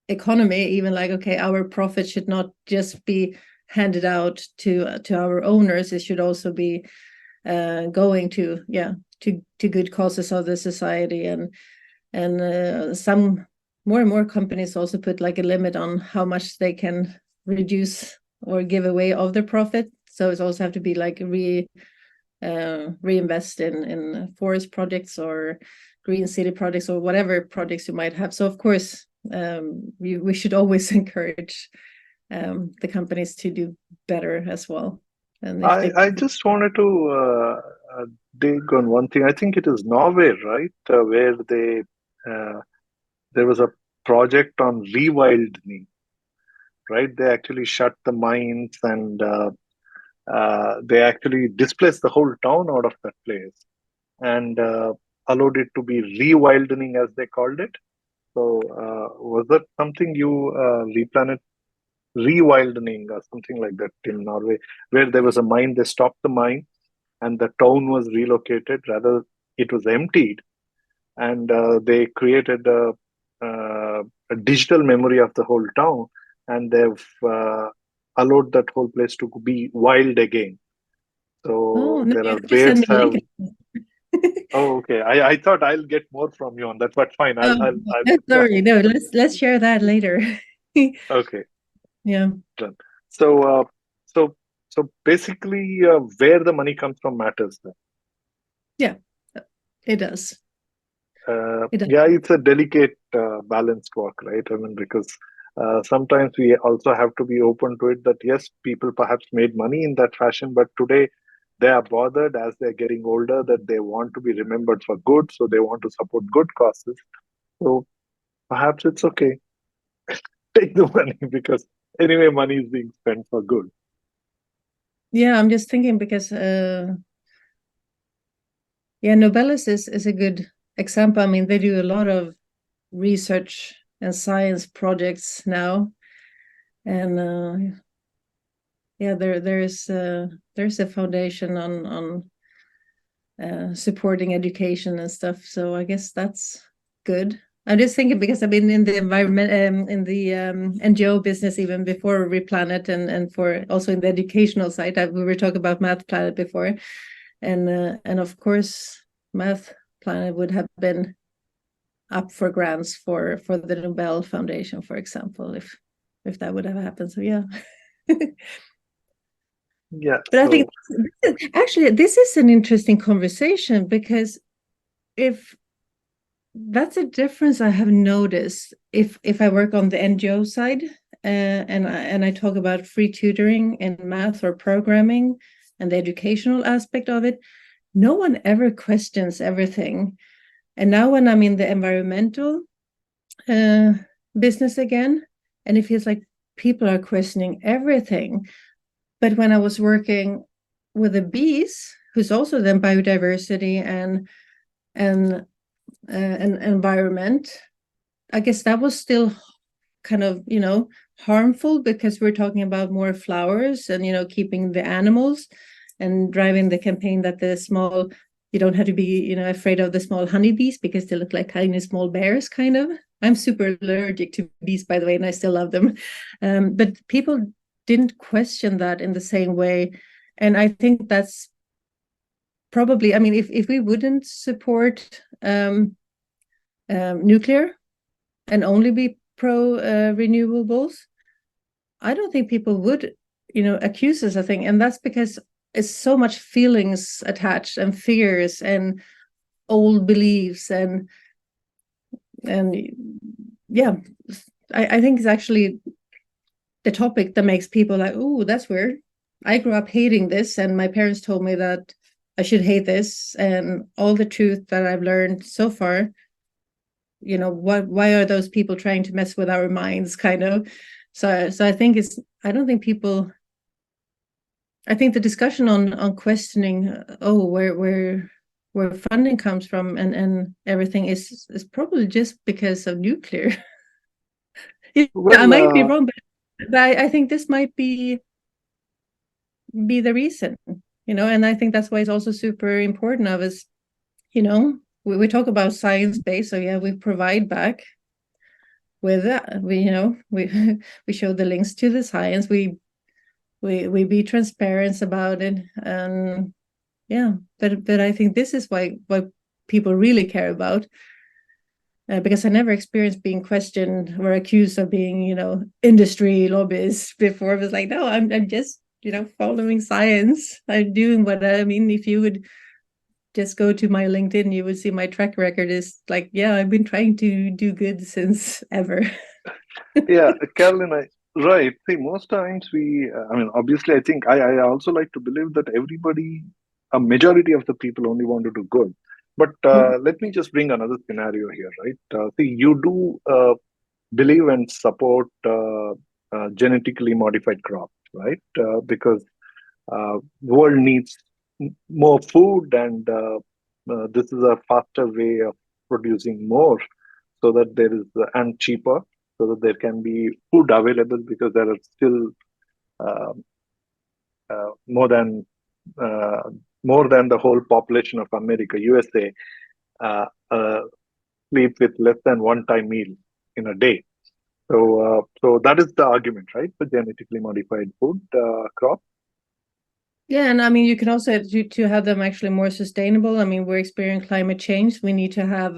Speaker 2: economy, even like, okay, our profit should not just be handed out to our owners, it should also be going to good causes of the society. And some more and more companies also put like a limit on how much they can reduce or give away of their profit, so it's also have to be like reinvest in forest projects or green city projects or whatever projects you might have. So of course we should always encourage the companies to do better as well. And if they
Speaker 1: I just wanted to dig on one thing. I think it is Norway, right, where uh, there was a project on rewilding, right? They actually shut the mines, and they actually displaced the whole town out of that place, and allowed it to be rewilding, as they called it. So, was that something you Replanet rewilding or something like that in Norway, where there was a mine, they stopped the mine, and the town was relocated. Rather, it was emptied, and they created a digital memory of the whole town, and they've allowed that whole place to be wild again.
Speaker 2: oh
Speaker 1: So
Speaker 2: no,
Speaker 1: there
Speaker 2: you
Speaker 1: are
Speaker 2: have to send
Speaker 1: bears
Speaker 2: me a
Speaker 1: have.
Speaker 2: link.
Speaker 1: Oh, okay. I thought I'll get more from you on that, but fine.
Speaker 2: Oh,
Speaker 1: I'll
Speaker 2: sorry, no, let's share that later.
Speaker 1: okay.
Speaker 2: Yeah.
Speaker 1: Done. So, so basically, where the money comes from matters then.
Speaker 2: Yeah, it does. It does.
Speaker 1: Yeah, it's a delicate balanced walk, right? I mean, because sometimes we also have to be open to it that yes, people perhaps made money in that fashion, but today they are bothered as they're getting older that they want to be remembered for good, so they want to support good causes. So perhaps it's okay. Take the money because anyway, money is being spent for good.
Speaker 2: Yeah, I'm just thinking because yeah, Nobelis is a good example. I mean, they do a lot of research and science projects now, and yeah, there's a foundation on supporting education and stuff. So I guess that's good. I'm just thinking because I've been in the environment, in the NGO business even before Replanet, and for also in the educational side. We were talking about Math Planet before, and of course, Math Planet would have been up for grants for the Nobel Foundation, for example, if that would have happened. So yeah.
Speaker 1: Yeah.
Speaker 2: But I think actually this is an interesting conversation, because if that's a difference I have noticed if I work on the NGO side, and I talk about free tutoring in math or programming and the educational aspect of it, no one ever questions everything. And now when I'm in the environmental business again, and it feels like people are questioning everything. But when I was working with the bees, who's also then biodiversity and environment, I guess that was still kind of, harmful, because we're talking about more flowers and, keeping the animals and driving the campaign that you don't have to be, afraid of the small honeybees because they look like tiny small bears, kind of. I'm super allergic to bees, by the way, and I still love them. But people didn't question that in the same way. And I think that's probably, I mean, if we wouldn't support nuclear and only be pro renewables, I don't think people would, accuse us of thing. And that's because it's so much feelings attached and fears and old beliefs and yeah, I think it's actually the topic that makes people like, oh, that's weird. I grew up hating this, and my parents told me that I should hate this, and all the truth that I've learned so far, why are those people trying to mess with our minds, kind of. So I think I think the discussion on questioning, where funding comes from and everything is probably just because of nuclear. I might be wrong, but I think this might be the reason, and I think that's why it's also super important of us, we talk about science-based, so yeah, we provide back with that. We show the links to the science, we be transparent about it, and yeah, but I think this is why people really care about, because I never experienced being questioned or accused of being, industry lobbyists before. It was like, no, I'm just, following science. I'm doing what I mean. If you would just go to my LinkedIn, you would see my track record is like, yeah, I've been trying to do good since ever.
Speaker 1: Yeah, Carolina, right. See, most times obviously, I think I also like to believe that a majority of the people only want to do good. But let me just bring another scenario here, right? See, you do believe and support genetically modified crops, right? Because world needs more food, and this is a faster way of producing more, so that there is and cheaper, so that there can be food available, because there are still uh, more than uh, the whole population of America, USA, uh, uh, sleep with less than one time meal in a day. So that is the argument, right? For genetically modified food crop.
Speaker 2: Yeah, and I mean, you can also to have them actually more sustainable. I mean, we're experiencing climate change. We need to have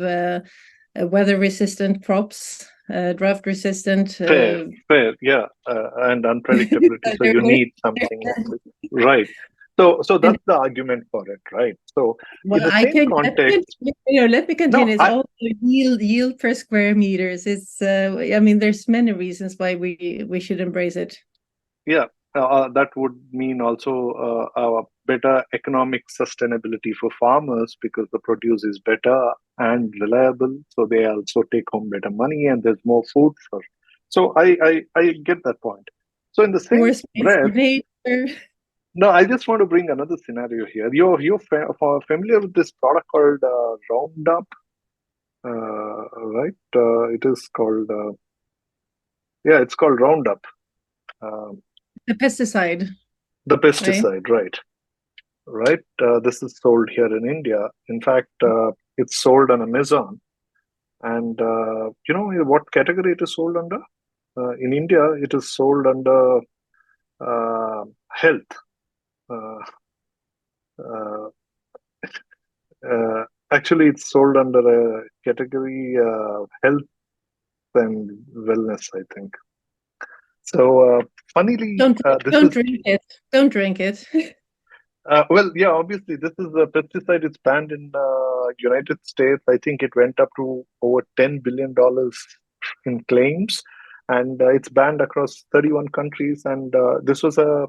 Speaker 2: weather-resistant crops, drought-resistant.
Speaker 1: Fair, yeah, and unpredictability. So you need something like this, right? So
Speaker 2: And
Speaker 1: that's the argument for it, right? So in
Speaker 2: well,
Speaker 1: the same context,
Speaker 2: let me continue.
Speaker 1: no,
Speaker 2: It's also yield per square meters. It's I mean, there's many reasons why we should embrace it.
Speaker 1: yeah, that would mean also a better economic sustainability for farmers, because the produce is better and reliable. So they also take home better money, and there's more food for. So I get that point. So in the
Speaker 2: More
Speaker 1: same
Speaker 2: space for
Speaker 1: breath,
Speaker 2: nature.
Speaker 1: no, I just want to bring another scenario here. You're familiar with this product called Roundup, right? It is called it's called Roundup, um,
Speaker 2: The pesticide,
Speaker 1: the
Speaker 2: right?
Speaker 1: pesticide, right? Right. This is sold here in India. In fact, it's sold on Amazon. And you know what category it is sold under? In India, it is sold under health. Uh, uh, uh, Actually, it's sold under a category health and wellness, I think. So, funnily,
Speaker 2: Don't
Speaker 1: this
Speaker 2: don't
Speaker 1: is
Speaker 2: drink it. Don't drink it.
Speaker 1: well, yeah. Obviously, this is a pesticide. It's banned in United States. I think it went up to over $10 billion in claims, and it's banned across 31 countries. And this was a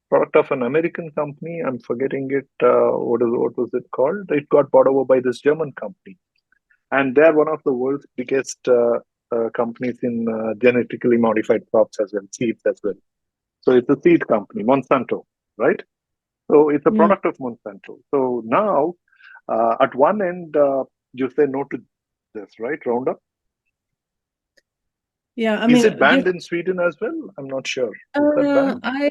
Speaker 1: product of an American company. I'm forgetting it. What was it called? It got bought over by this German company, and they're one of the world's biggest companies in genetically modified crops as well, seeds as well. So it's a seed company, Monsanto, right? So it's a
Speaker 2: Mm.
Speaker 1: product of Monsanto. So now, at one end, you say no to this, right? Roundup.
Speaker 2: Yeah, I
Speaker 1: Is
Speaker 2: mean,
Speaker 1: it banned in Sweden as well? I'm not sure. Is that
Speaker 2: uh,
Speaker 1: banned?
Speaker 2: I,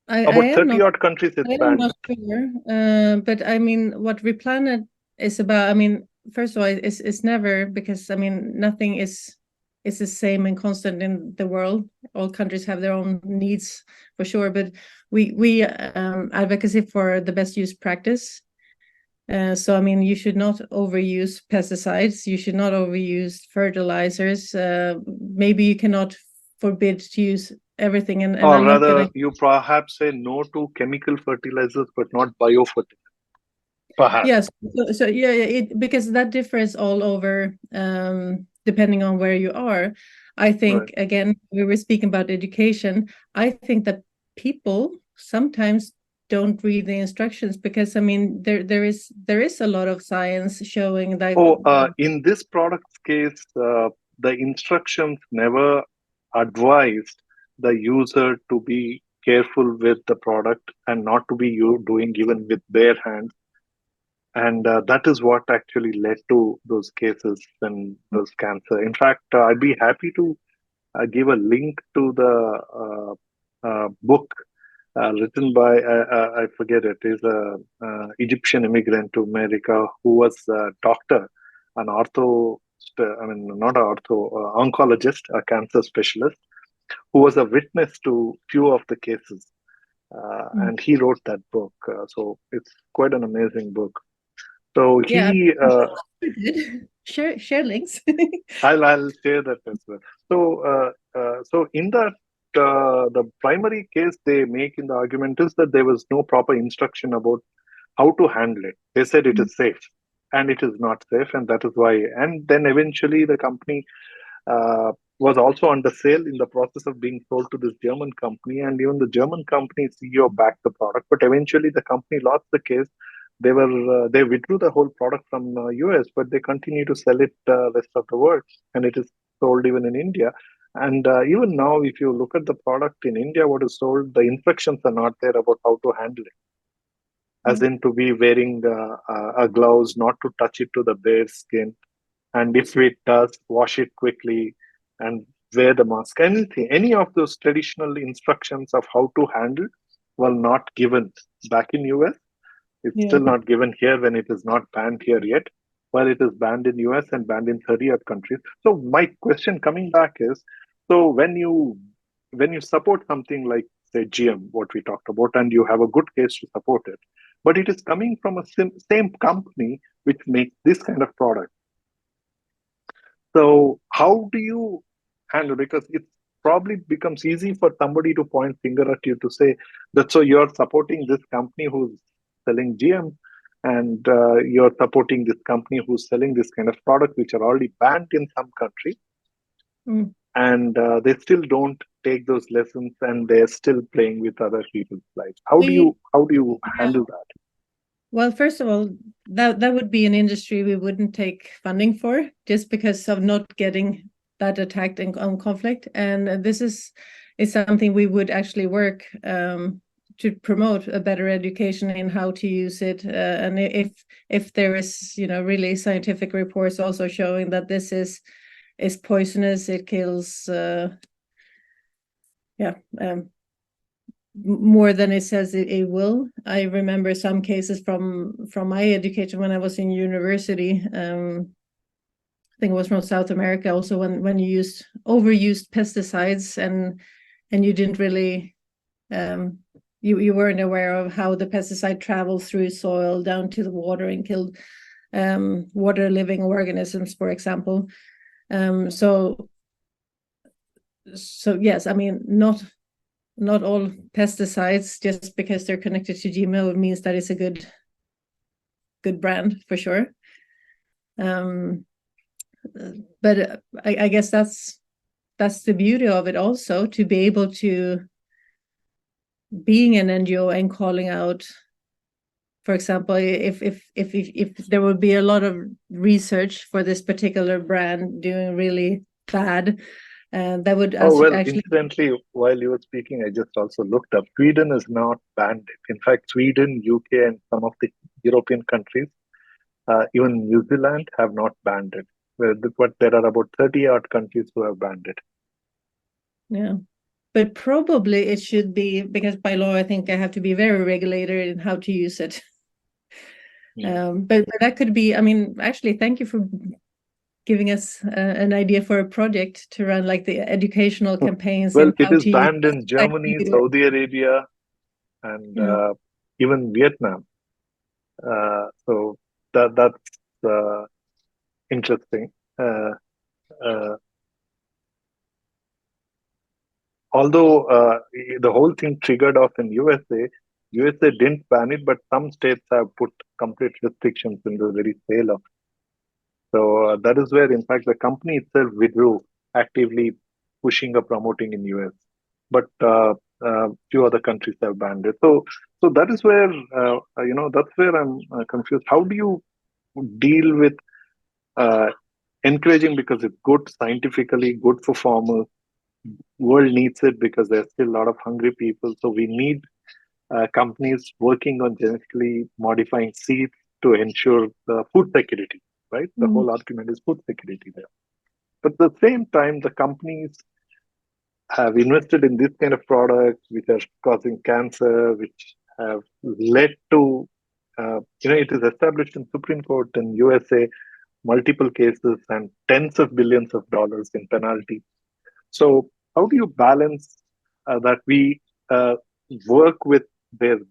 Speaker 2: I
Speaker 1: About
Speaker 2: am
Speaker 1: 30
Speaker 2: not.
Speaker 1: odd countries
Speaker 2: I
Speaker 1: it's
Speaker 2: am not
Speaker 1: banned.
Speaker 2: sure. But I mean, what Replanet is about. I mean, first of all, it's never, because I mean, nothing is the same and constant in the world. All countries have their own needs for sure. But we advocacy for the best use practice. So I mean, you should not overuse pesticides. You should not overuse fertilizers. Maybe you cannot forbid to use everything. And
Speaker 1: Or
Speaker 2: I'm not
Speaker 1: rather,
Speaker 2: gonna.
Speaker 1: you perhaps say no to chemical fertilizers, but not biofertilizers. Perhaps.
Speaker 2: Yes, so yeah, because that differs all over, depending on where you are. I
Speaker 1: Right.
Speaker 2: think, again, we were speaking about education. I think that people sometimes don't read the instructions, because I mean there is a lot of science showing that.
Speaker 1: Oh, in this product's case, the instructions never advised the user to be careful with the product and not to be you doing even with bare hands. And that is what actually led to those cases and those cancer. In fact, I'd be happy to give a link to the book written by I forget it. Is a Egyptian immigrant to America who was a doctor, an ortho. I mean, not an ortho, oncologist, a cancer specialist, who was a witness to few of the cases,
Speaker 2: Mm.
Speaker 1: and he wrote that book. So it's quite an amazing book. So
Speaker 2: Yeah,
Speaker 1: he
Speaker 2: share links.
Speaker 1: I'll share that as well. So in that the primary case they make in the argument is that there was no proper instruction about how to handle it. They said it is safe, and it is not safe, and that is why. And then eventually the company was also under sale in the process of being sold to this German company, and even the German company CEO backed the product. But eventually the company lost the case. They withdrew the whole product from US, but they continue to sell it rest of the world, and it is sold even in India. And even now, if you look at the product in India, what is sold, the instructions are not there about how to handle it, as in to be wearing a gloves, not to touch it to the bare skin, and if it does, wash it quickly and wear the mask. Anything, any of those traditional instructions of how to handle were not given back in US. It's
Speaker 2: Yeah.
Speaker 1: still not given here when it is not banned here yet, while it is banned in US and banned in 30 other countries. So my question coming back is, so when you support something like say GM, what we talked about, and you have a good case to support it, but it is coming from a same company which makes this kind of product. So how do you handle? Because it probably becomes easy for somebody to point finger at you to say that so you're supporting this company who's selling GM, and you're supporting this company who's selling this kind of product which are already banned in some country,
Speaker 2: Mm.
Speaker 1: and they still don't take those lessons and they're still playing with other people's lives. How do
Speaker 2: We,
Speaker 1: you
Speaker 2: yeah.
Speaker 1: handle that?
Speaker 2: Well, first of all, that would be an industry we wouldn't take funding for, just because of not getting that attacked in conflict. And this is something we would actually work, to promote a better education in how to use it. And if there is, really scientific reports also showing that this is poisonous, it kills, yeah. More than it says it will. I remember some cases from my education when I was in university. think it was from South America also, when you overused pesticides and you didn't really you weren't aware of how the pesticide traveled through soil down to the water and killed water living organisms, for example. So yes, I mean, not all pesticides, just because they're connected to GMO, means that it's a good brand, for sure. But I guess that's the beauty of it also, to be able to, being an NGO and calling out, for example, if there would be a lot of research for this particular brand doing really bad, that would actually.
Speaker 1: Incidentally, while you were speaking, I just also looked up. Sweden is not banned it. In fact, Sweden, UK, and some of the European countries, even New Zealand, have not banned it. But there are about 30 odd countries who have banned it.
Speaker 2: Yeah. But probably it should be, because by law, I think I have to be very regulated in how to use it. Yeah. But that could be, I mean, actually, thank you for giving us an idea for a project to run, like the educational campaigns.
Speaker 1: Well, it is banned in Germany, Saudi Arabia, and even Vietnam. So that's interesting. Although the whole thing triggered off in USA didn't ban it, but some states have put complete restrictions in the very sale of it. So that is where, in fact, the company itself withdrew, actively pushing or promoting in US. But few other countries have banned it. So that is where, that's where I'm confused. How do you deal with encouraging, because it's good scientifically, good for farmers? World needs it because there's still a lot of hungry people. So we need companies working on genetically modifying seeds to ensure the food security, right? The whole argument is food security there. But at the same time, the companies have invested in this kind of products which are causing cancer, which have led to, it is established in Supreme Court in USA, multiple cases and tens of billions of dollars in penalty. So how do you balance that we work with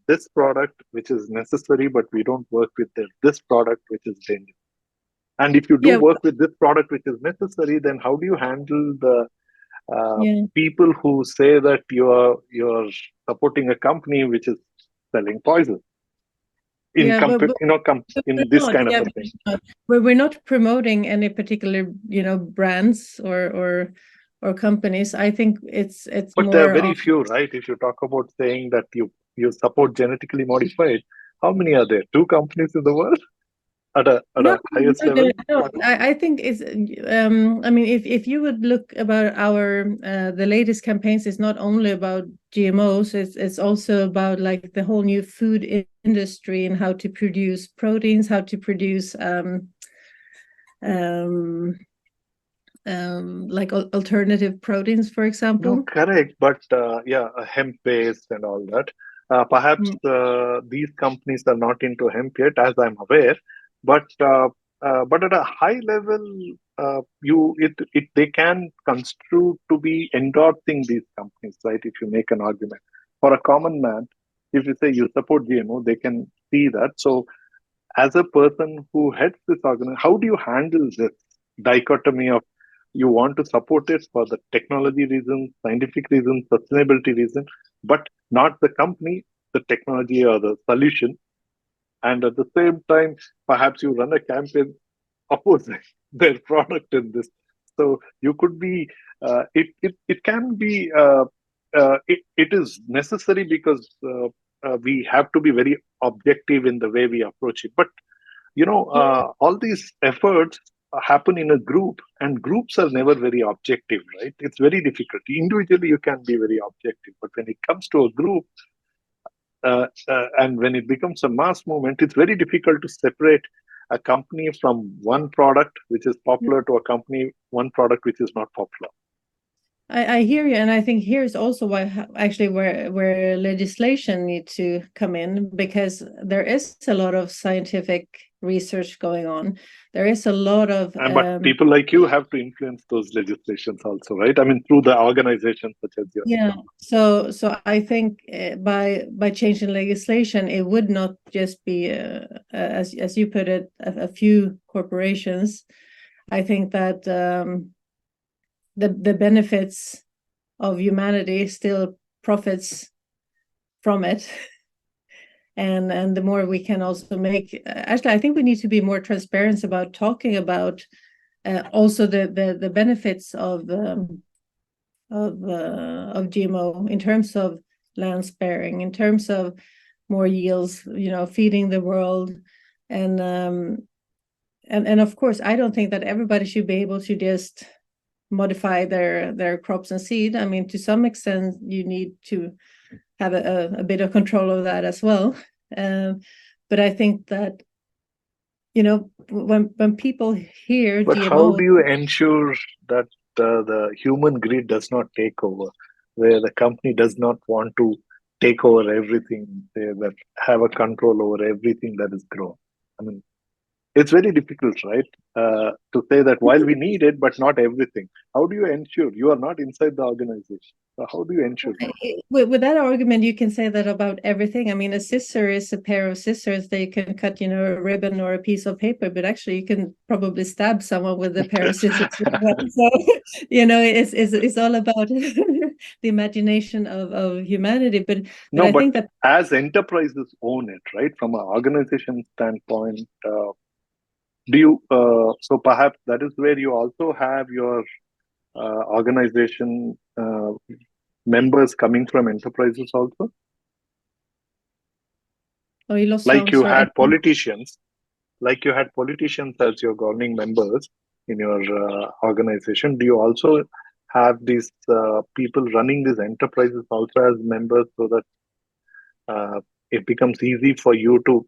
Speaker 1: this product, which is necessary, but we don't work with this product, which is dangerous? And if you do work with this product, which is necessary, then how do you handle the people who say that you're supporting a company which is selling poison? In this kind of a thing.
Speaker 2: We're not promoting any particular, brands or companies. I think it's
Speaker 1: but
Speaker 2: more.
Speaker 1: There are very few, right? If you talk about saying that you support genetically modified, how many are there? 2 companies in the world at a highest level?
Speaker 2: No, I think it's. I mean, if you would look about our the latest campaigns, it's not only about GMOs. It's also about, like, the whole new food industry and how to produce proteins, how to produce like alternative proteins, for example.
Speaker 1: No, correct, but hemp-based and all that. Perhaps these companies are not into hemp yet, as I'm aware. But at a high level, they can construe to be endorsing these companies, right? If you make an argument for a common man, if you say you support GMO, they can see that. So, as a person who heads this organization, how do you handle this dichotomy of, you want to support it for the technology reasons, scientific reasons, sustainability reasons, but not the company, the technology or the solution? And at the same time, perhaps you run a campaign opposing their product in this. So you could be, it can be, it is necessary because we have to be very objective in the way we approach it. But, all these efforts happen in a group, and groups are never very objective, right? It's very difficult. Individually, you can be very objective, but when it comes to a group, and when it becomes a mass movement, it's very difficult to separate a company from one product which is popular to a company, one product which is not popular.
Speaker 2: I hear you, and I think here's also why actually where legislation needs to come in, because there is a lot of scientific research going on. There is a lot of
Speaker 1: But people like you have to influence those legislations also, right? I mean, through the organizations such as yours.
Speaker 2: yeah. So I think by changing legislation, it would not just be as you put it, a few corporations. I think that the benefits of humanity still profits from it. And the more we can also make, actually, I think we need to be more transparent about talking about also the benefits of GMO in terms of land sparing, in terms of more yields, feeding the world, and of course, I don't think that everybody should be able to just modify their crops and seed. I mean, to some extent, you need to have a bit of control of that as well. But I think that, when people hear
Speaker 1: But
Speaker 2: GMO,
Speaker 1: how do you ensure that the human greed does not take over, where the company does not want to take over everything, that have a control over everything that is grown? I mean, it's very difficult, right? To say that while we need it, but not everything. How do you ensure? You are not inside the organization. So how do you ensure that?
Speaker 2: with that argument, you can say that about everything. I mean, a scissor is a pair of scissors. They can cut, a ribbon or a piece of paper, but actually you can probably stab someone with a pair of scissors. So, it's all about the imagination of humanity. But
Speaker 1: No,
Speaker 2: I
Speaker 1: but
Speaker 2: think that
Speaker 1: as enterprises own it, right? From an organization standpoint, do you? So perhaps that is where you also have your organization members coming from enterprises also,
Speaker 2: you lost
Speaker 1: like
Speaker 2: sound.
Speaker 1: you
Speaker 2: Sorry.
Speaker 1: had politicians, as your governing members in your organization. Do you also have these people running these enterprises also as members, so that it becomes easy for you to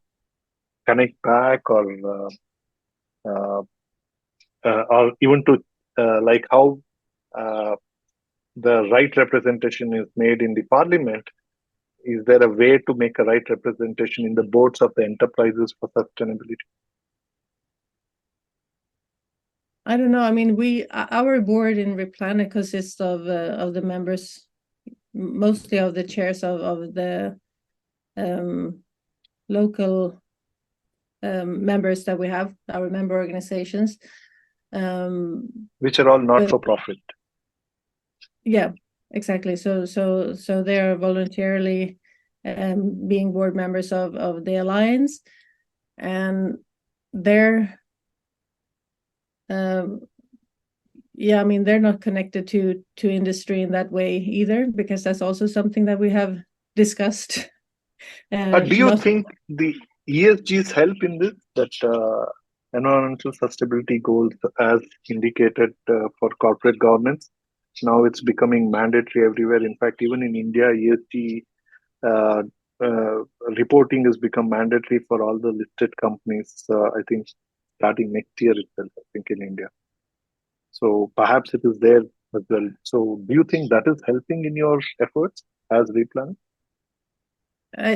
Speaker 1: connect back, uh, or even to like how uh, the right representation is made in the parliament? Is there a way to make a right representation in the boards of the enterprises for sustainability?
Speaker 2: I don't know. I mean, our board in Replanet consists of the members, mostly of the chairs of the local members that we have, our member organizations,
Speaker 1: Which are all not for profit.
Speaker 2: Yeah, exactly. So they are voluntarily being board members of the alliance, and they're yeah, I mean, they're not connected to industry in that way either, because that's also something that we have discussed.
Speaker 1: Do you think the ESGs help in this? That environmental sustainability goals, as indicated for corporate governance, now it's becoming mandatory everywhere. In fact, even in India, ESG uh, uh, reporting has become mandatory for all the listed companies. I think starting next year itself. I think in India. So perhaps it is there as well. So do you think that is helping in your efforts as Replan?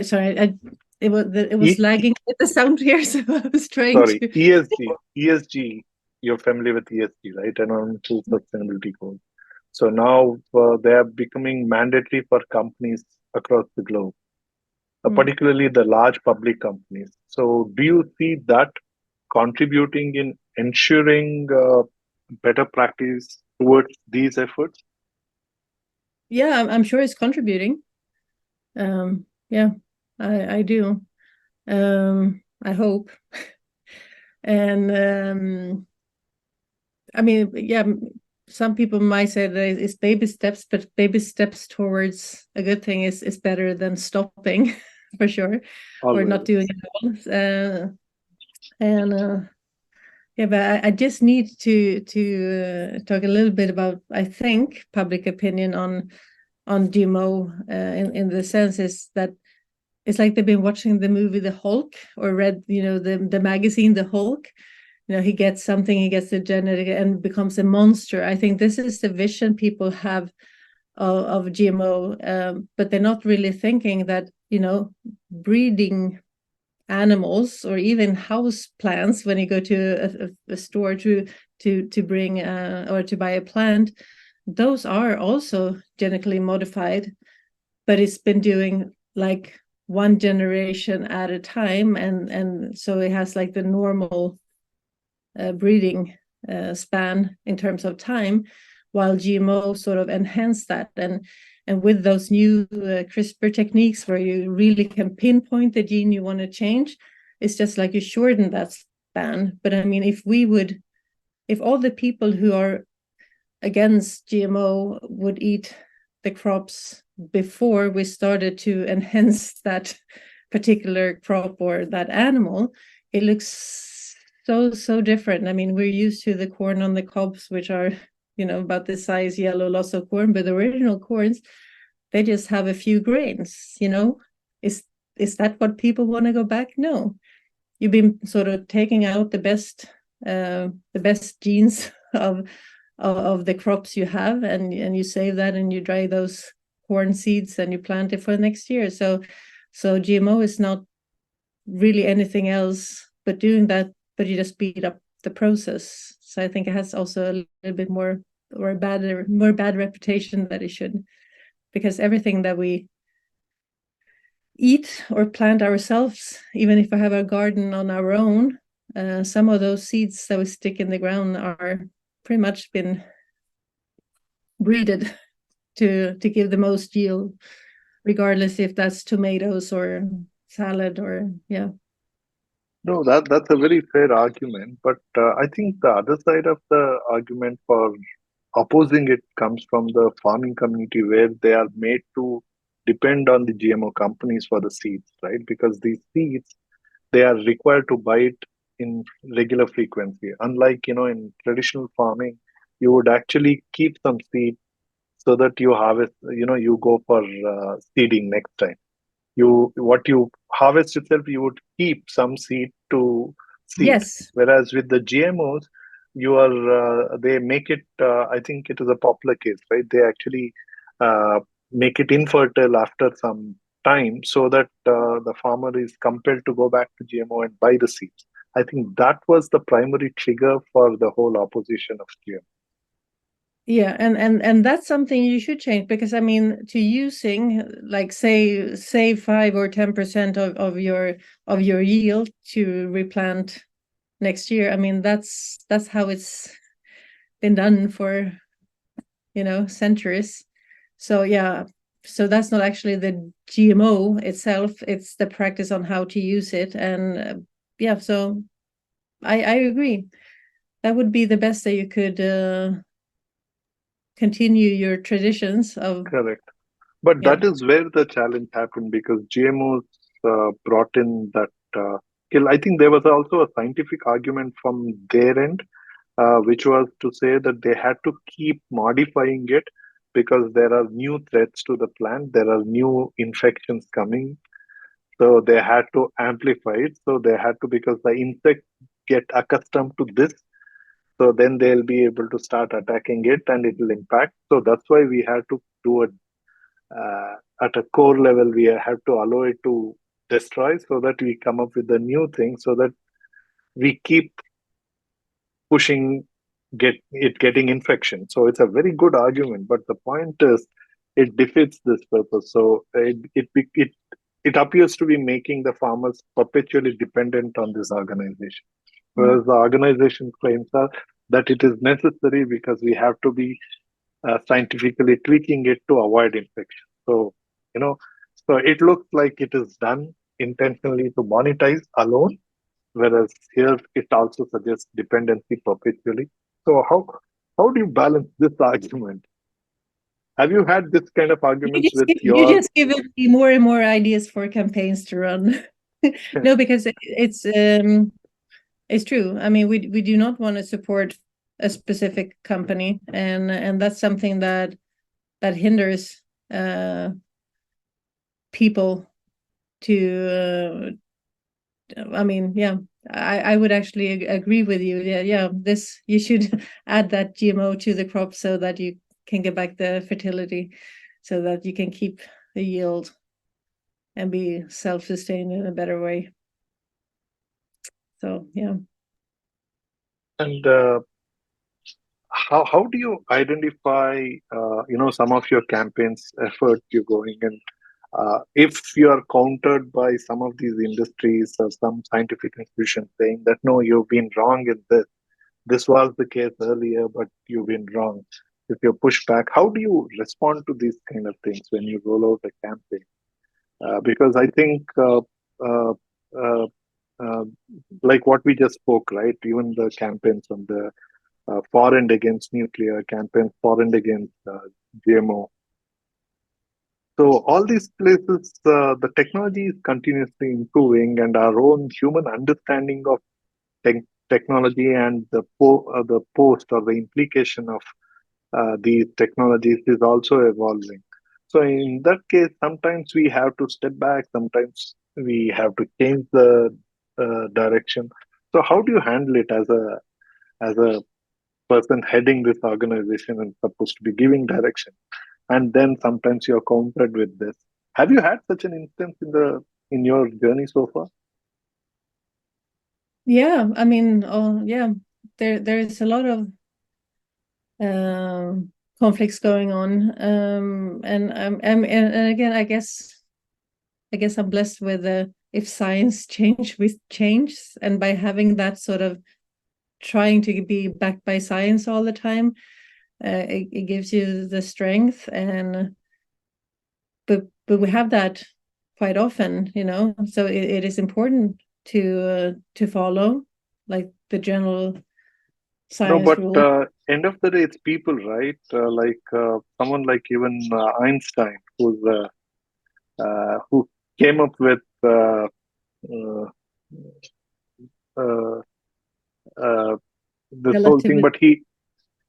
Speaker 2: Sorry, it was lagging with the sound here, so I was trying
Speaker 1: Sorry,
Speaker 2: to.
Speaker 1: ESG. You're familiar with ESG, right? Environmental sustainability goals. So now they are becoming mandatory for companies across the globe, particularly the large public companies. So do you see that contributing in ensuring better practice towards these efforts?
Speaker 2: Yeah, I'm sure it's contributing. Yeah, I do. I hope. And I mean, yeah, some people might say that it's baby steps, but baby steps towards a good thing is better than stopping, for sure,
Speaker 1: Always.
Speaker 2: or not doing it at all. Yeah, but I just need to talk a little bit about, I think, public opinion on GMO in the sense is that it's like they've been watching the movie The Hulk, or read, the magazine The Hulk, he gets something, he gets the genetic and becomes a monster. I think this is the vision people have of GMO, but they're not really thinking that, breeding animals or even house plants, when you go to a store to bring or to buy a plant, those are also genetically modified, but it's been doing like one generation at a time, and so it has like the normal breeding span in terms of time, while GMO sort of enhance that. And with those new CRISPR techniques where you really can pinpoint the gene you want to change, it's just like you shorten that span. But I mean, if all the people who are against GMO would eat the crops before we started to enhance that particular crop or that animal, it looks so different. I mean, we're used to the corn on the cobs, which are, about the size yellow loss of corn, but the original corns, they just have a few grains. Is that what people want to go back? No. You've been sort of taking out the best genes of the crops you have, and you save that, and you dry those corn seeds and you plant it for next year. So GMO is not really anything else but doing that, but you just speed up the process. So I think it has also a little bit more bad reputation that it should, because everything that we eat or plant ourselves, even if we have a garden on our own, some of those seeds that we stick in the ground are pretty much been breeded to give the most yield, regardless if that's tomatoes or salad or
Speaker 1: No, that's a very fair argument, but I think the other side of the argument for opposing it comes from the farming community, where they are made to depend on the GMO companies for the seeds, right? Because these seeds, they are required to buy it in regular frequency. Unlike, in traditional farming, you would actually keep some seed so that you harvest, you go for seeding next time. What you harvest itself, you would keep some seed to seed.
Speaker 2: yes.
Speaker 1: Whereas with the GMOs, they make it, I think it is a popular case, right? They actually uh, make it infertile after some time, so that the farmer is compelled to go back to GMO and buy the seeds. I think that was the primary trigger for the whole opposition of GMO.
Speaker 2: Yeah, and that's something you should change, because I mean, to using like say 5 or 10% of your yield to replant next year. I mean, that's how it's been done for centuries. So yeah, so that's not actually the GMO itself, it's the practice on how to use it. And so I agree, that would be the best, that you could continue your traditions of.
Speaker 1: Correct. But that is where the challenge happened, because GMOs brought in that kill. I think there was also a scientific argument from their end, which was to say that they had to keep modifying it because there are new threats to the plant, there are new infections coming. So they had to amplify it. So they had to, because the insects get accustomed to this, so then they'll be able to start attacking it and it will impact. So that's why we had to do it at a core level. We have to allow it to destroy, so that we come up with a new thing, so that we keep pushing getting infection. So it's a very good argument, but the point is it defeats this purpose. So it appears to be making the farmers perpetually dependent on this organization, whereas the organization claims are that it is necessary because we have to be scientifically tweaking it to avoid infection. So, you know, so it looks like it is done intentionally to monetize alone, whereas here it also suggests dependency perpetually. So how do you balance this argument? Have you had this kind of arguments with
Speaker 2: You
Speaker 1: your?
Speaker 2: just give me more and more ideas for campaigns to run. No, because it's true. I mean, we do not want to support a specific company, and that's something that hinders people to I mean, I would actually agree with you. Yeah, this, you should add that GMO to the crop so that you can get back the fertility, so that you can keep the yield and be self-sustained in a better way. So yeah.
Speaker 1: And how do you identify some of your campaigns effort you're going in? If you are countered by some of these industries or some scientific institutions saying that no, you've been wrong in this. This was the case earlier, but you've been wrong. If you're pushed back, how do you respond to these kind of things when you roll out a campaign? Because I think, uh, uh, uh, like what we just spoke, right? Even the campaigns on the for and against nuclear, campaigns for and against GMO. So all these places, the technology is continuously improving, and our own human understanding of technology and the post or the implication of these technologies is also evolving. So in that case, sometimes we have to step back. Sometimes we have to change the direction. So how do you handle it as a person heading this organization and supposed to be giving direction? And then sometimes you're countered with this. Have you had such an instance in your journey so far?
Speaker 2: Yeah, I mean, oh yeah, there's a lot of conflicts going on, and again, I guess I'm blessed with if science change with change, and by having that sort of trying to be backed by science all the time, it gives you the strength, and but we have that quite often, so it is important to follow like the general
Speaker 1: No,
Speaker 2: science
Speaker 1: but
Speaker 2: rule.
Speaker 1: end of the day, it's people, right? Someone like even Einstein, who came up with uh, uh, uh, this whole thing,
Speaker 2: Relativity.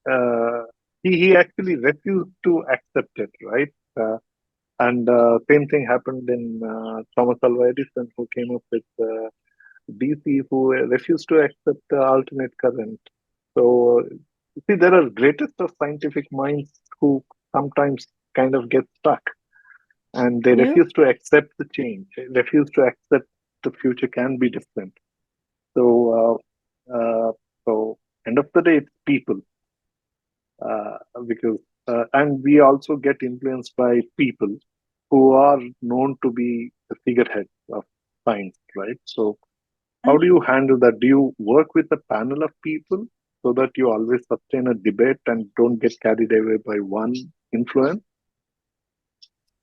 Speaker 1: but uh, he actually refused to accept it, right? And same thing happened in Thomas Alva Edison, who came up with DC, who refused to accept alternate current. So, see, there are greatest of scientific minds who sometimes kind of get stuck, and they
Speaker 2: Yeah.
Speaker 1: refuse to accept the change, refuse to accept the future can be different. So, so end of the day, it's people, uh, because and we also get influenced by people who are known to be the figureheads of science, right? So, how do you handle that? Do you work with a panel of people so that you always sustain a debate and don't get carried away by one influence?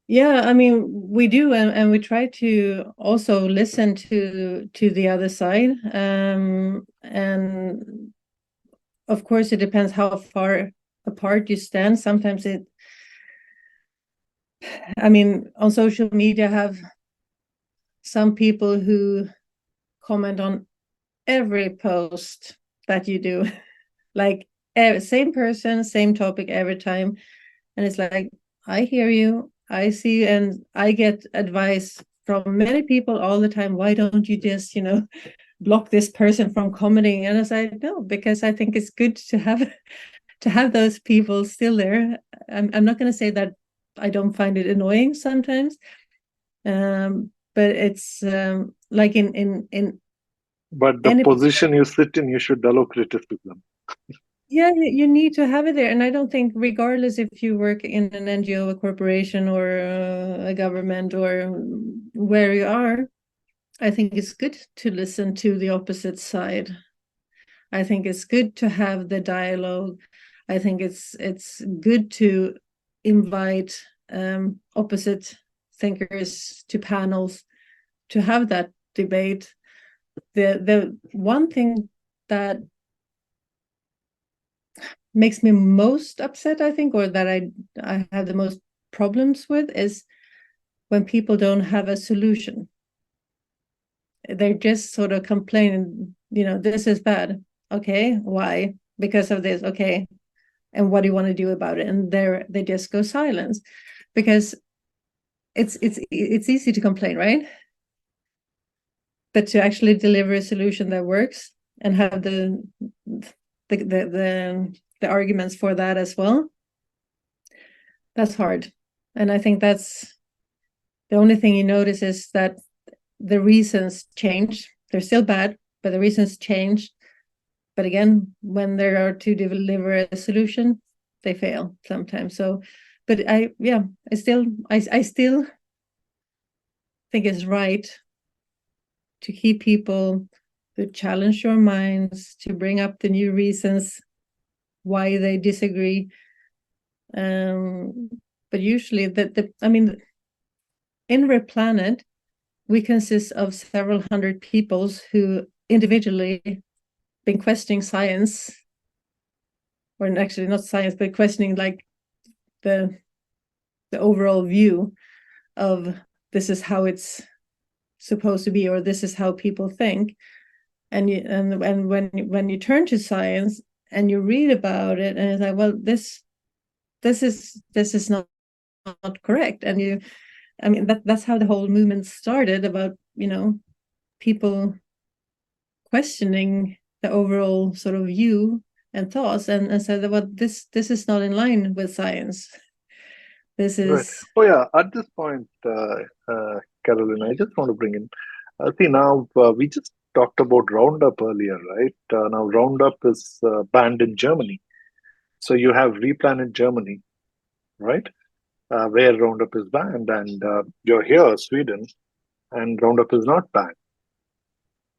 Speaker 2: Yeah, I mean, we do, and we try to also listen to the other side. And of course, it depends how far apart you stand. Sometimes I mean, on social media, have some people who comment on every post that you do, like same person, same topic every time, and it's like, I hear you, I see, and I get advice from many people all the time. Why don't you just, block this person from commenting? And I said, no, because I think it's good to have those people still there. I'm not going to say that I don't find it annoying sometimes, but it's like in
Speaker 1: But the
Speaker 2: any.
Speaker 1: position you sit in, you should allow criticism.
Speaker 2: Yeah, you need to have it there. And I don't think, regardless if you work in an NGO, a corporation, or a government, or where you are, I think it's good to listen to the opposite side. I think it's good to have the dialogue. I think it's good to invite opposite thinkers to panels to have that debate. The one thing that makes me most upset, I think, or that I have the most problems with, is when people don't have a solution. They're just sort of complaining, this is bad. Okay, why? Because of this. Okay, and what do you want to do about it? And they just go silence, because it's easy to complain, right? but to actually deliver a solution that works and have the arguments for that as well, that's hard. And I think that's the only thing you notice is that the reasons change. They're still bad, but the reasons change. But again, when there are to deliver a solution, they fail sometimes. So, but I still think it's right to keep people to challenge your minds, to bring up the new reasons why they disagree. But usually in Replanet, we consist of several hundred people who individually been questioning science, or actually not science, but questioning like the overall view of this is how it's supposed to be, or this is how people think. And when you turn to science and you read about it, and it's like, well, this is not correct. And that's how the whole movement started, about people questioning the overall sort of view and thoughts, and said that, well, this is not in line with science. This is
Speaker 1: right. Oh yeah. At this point, Carolina, I just want to bring in. See now, we just talked about Roundup earlier, right? Now Roundup is banned in Germany, so you have Replanet Germany, right? Where Roundup is banned, and you're here, Sweden, and Roundup is not banned.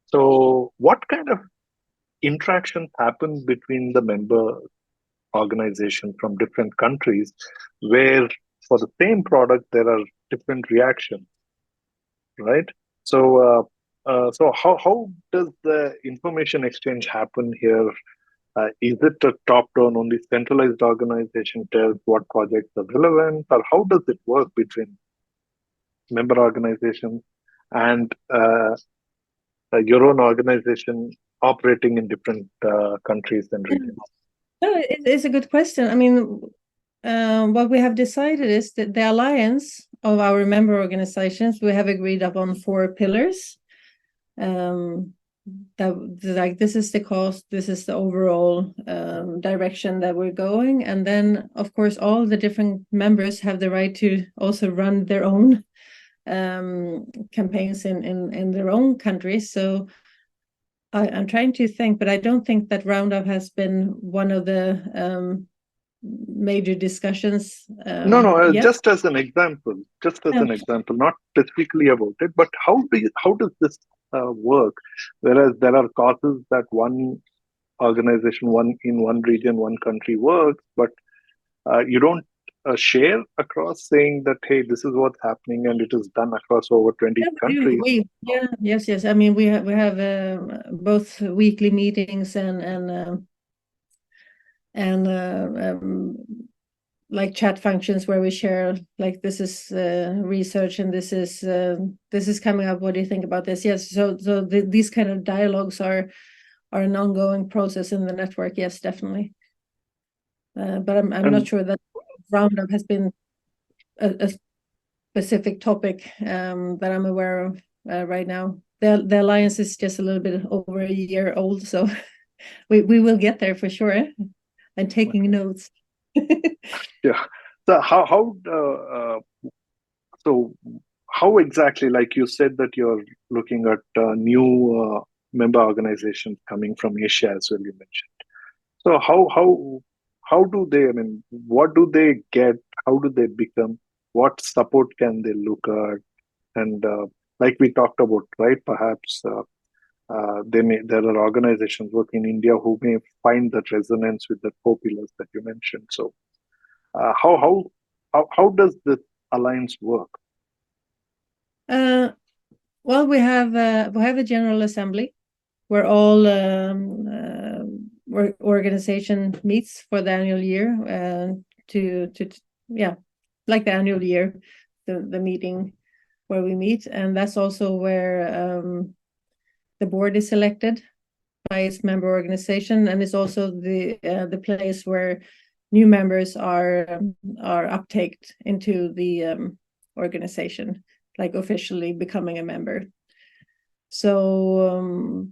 Speaker 1: So, what kind of interactions happen between the member organizations from different countries, where for the same product there are different reactions, right? So how does the information exchange happen here? Is it a top-down, only centralized organization tells what projects are relevant, or how does it work between member organizations and your own organization operating in different countries and regions?
Speaker 2: No, it's a good question. I mean, what we have decided is that the alliance of our member organizations, we have agreed upon 4 pillars. That like this is the cost, this is the overall direction that we're going, and then of course all the different members have the right to also run their own campaigns in their own countries. So I'm trying to think, but I don't think that Roundup has been one of the major discussions.
Speaker 1: No,
Speaker 2: Yet.
Speaker 1: just as an example, not specifically about it, but how does this work? Whereas there are causes that one organization, one in one region, one country works, but you don't share across, saying that, hey, this is what's happening, and it is done across over 20 countries.
Speaker 2: Yes. I mean, we have both weekly meetings and like chat functions where we share, like, this is research and this is coming up. What do you think about this? Yes. So these kind of dialogues are an ongoing process in the network. Yes, definitely. But I'm not sure that Roundup has been a specific topic that I'm aware of right now. The alliance is just a little bit over a year old, so we will get there for sure. I'm taking notes.
Speaker 1: Yeah. So how exactly, like you said, that you're looking at new member organizations coming from Asia as well, you mentioned. So how do they? I mean, what do they get? How do they become? What support can they look at? And like we talked about, right? Perhaps there are organizations working in India who may find that resonance with the 4 pillars that you mentioned. So how does this alliance work?
Speaker 2: Well, we have a general assembly where all organization meets for the annual year to like the annual year, the meeting where we meet, and that's also where the board is elected by its member organization, and it's also the place where new members are uptaked into the organization, like officially becoming a member. So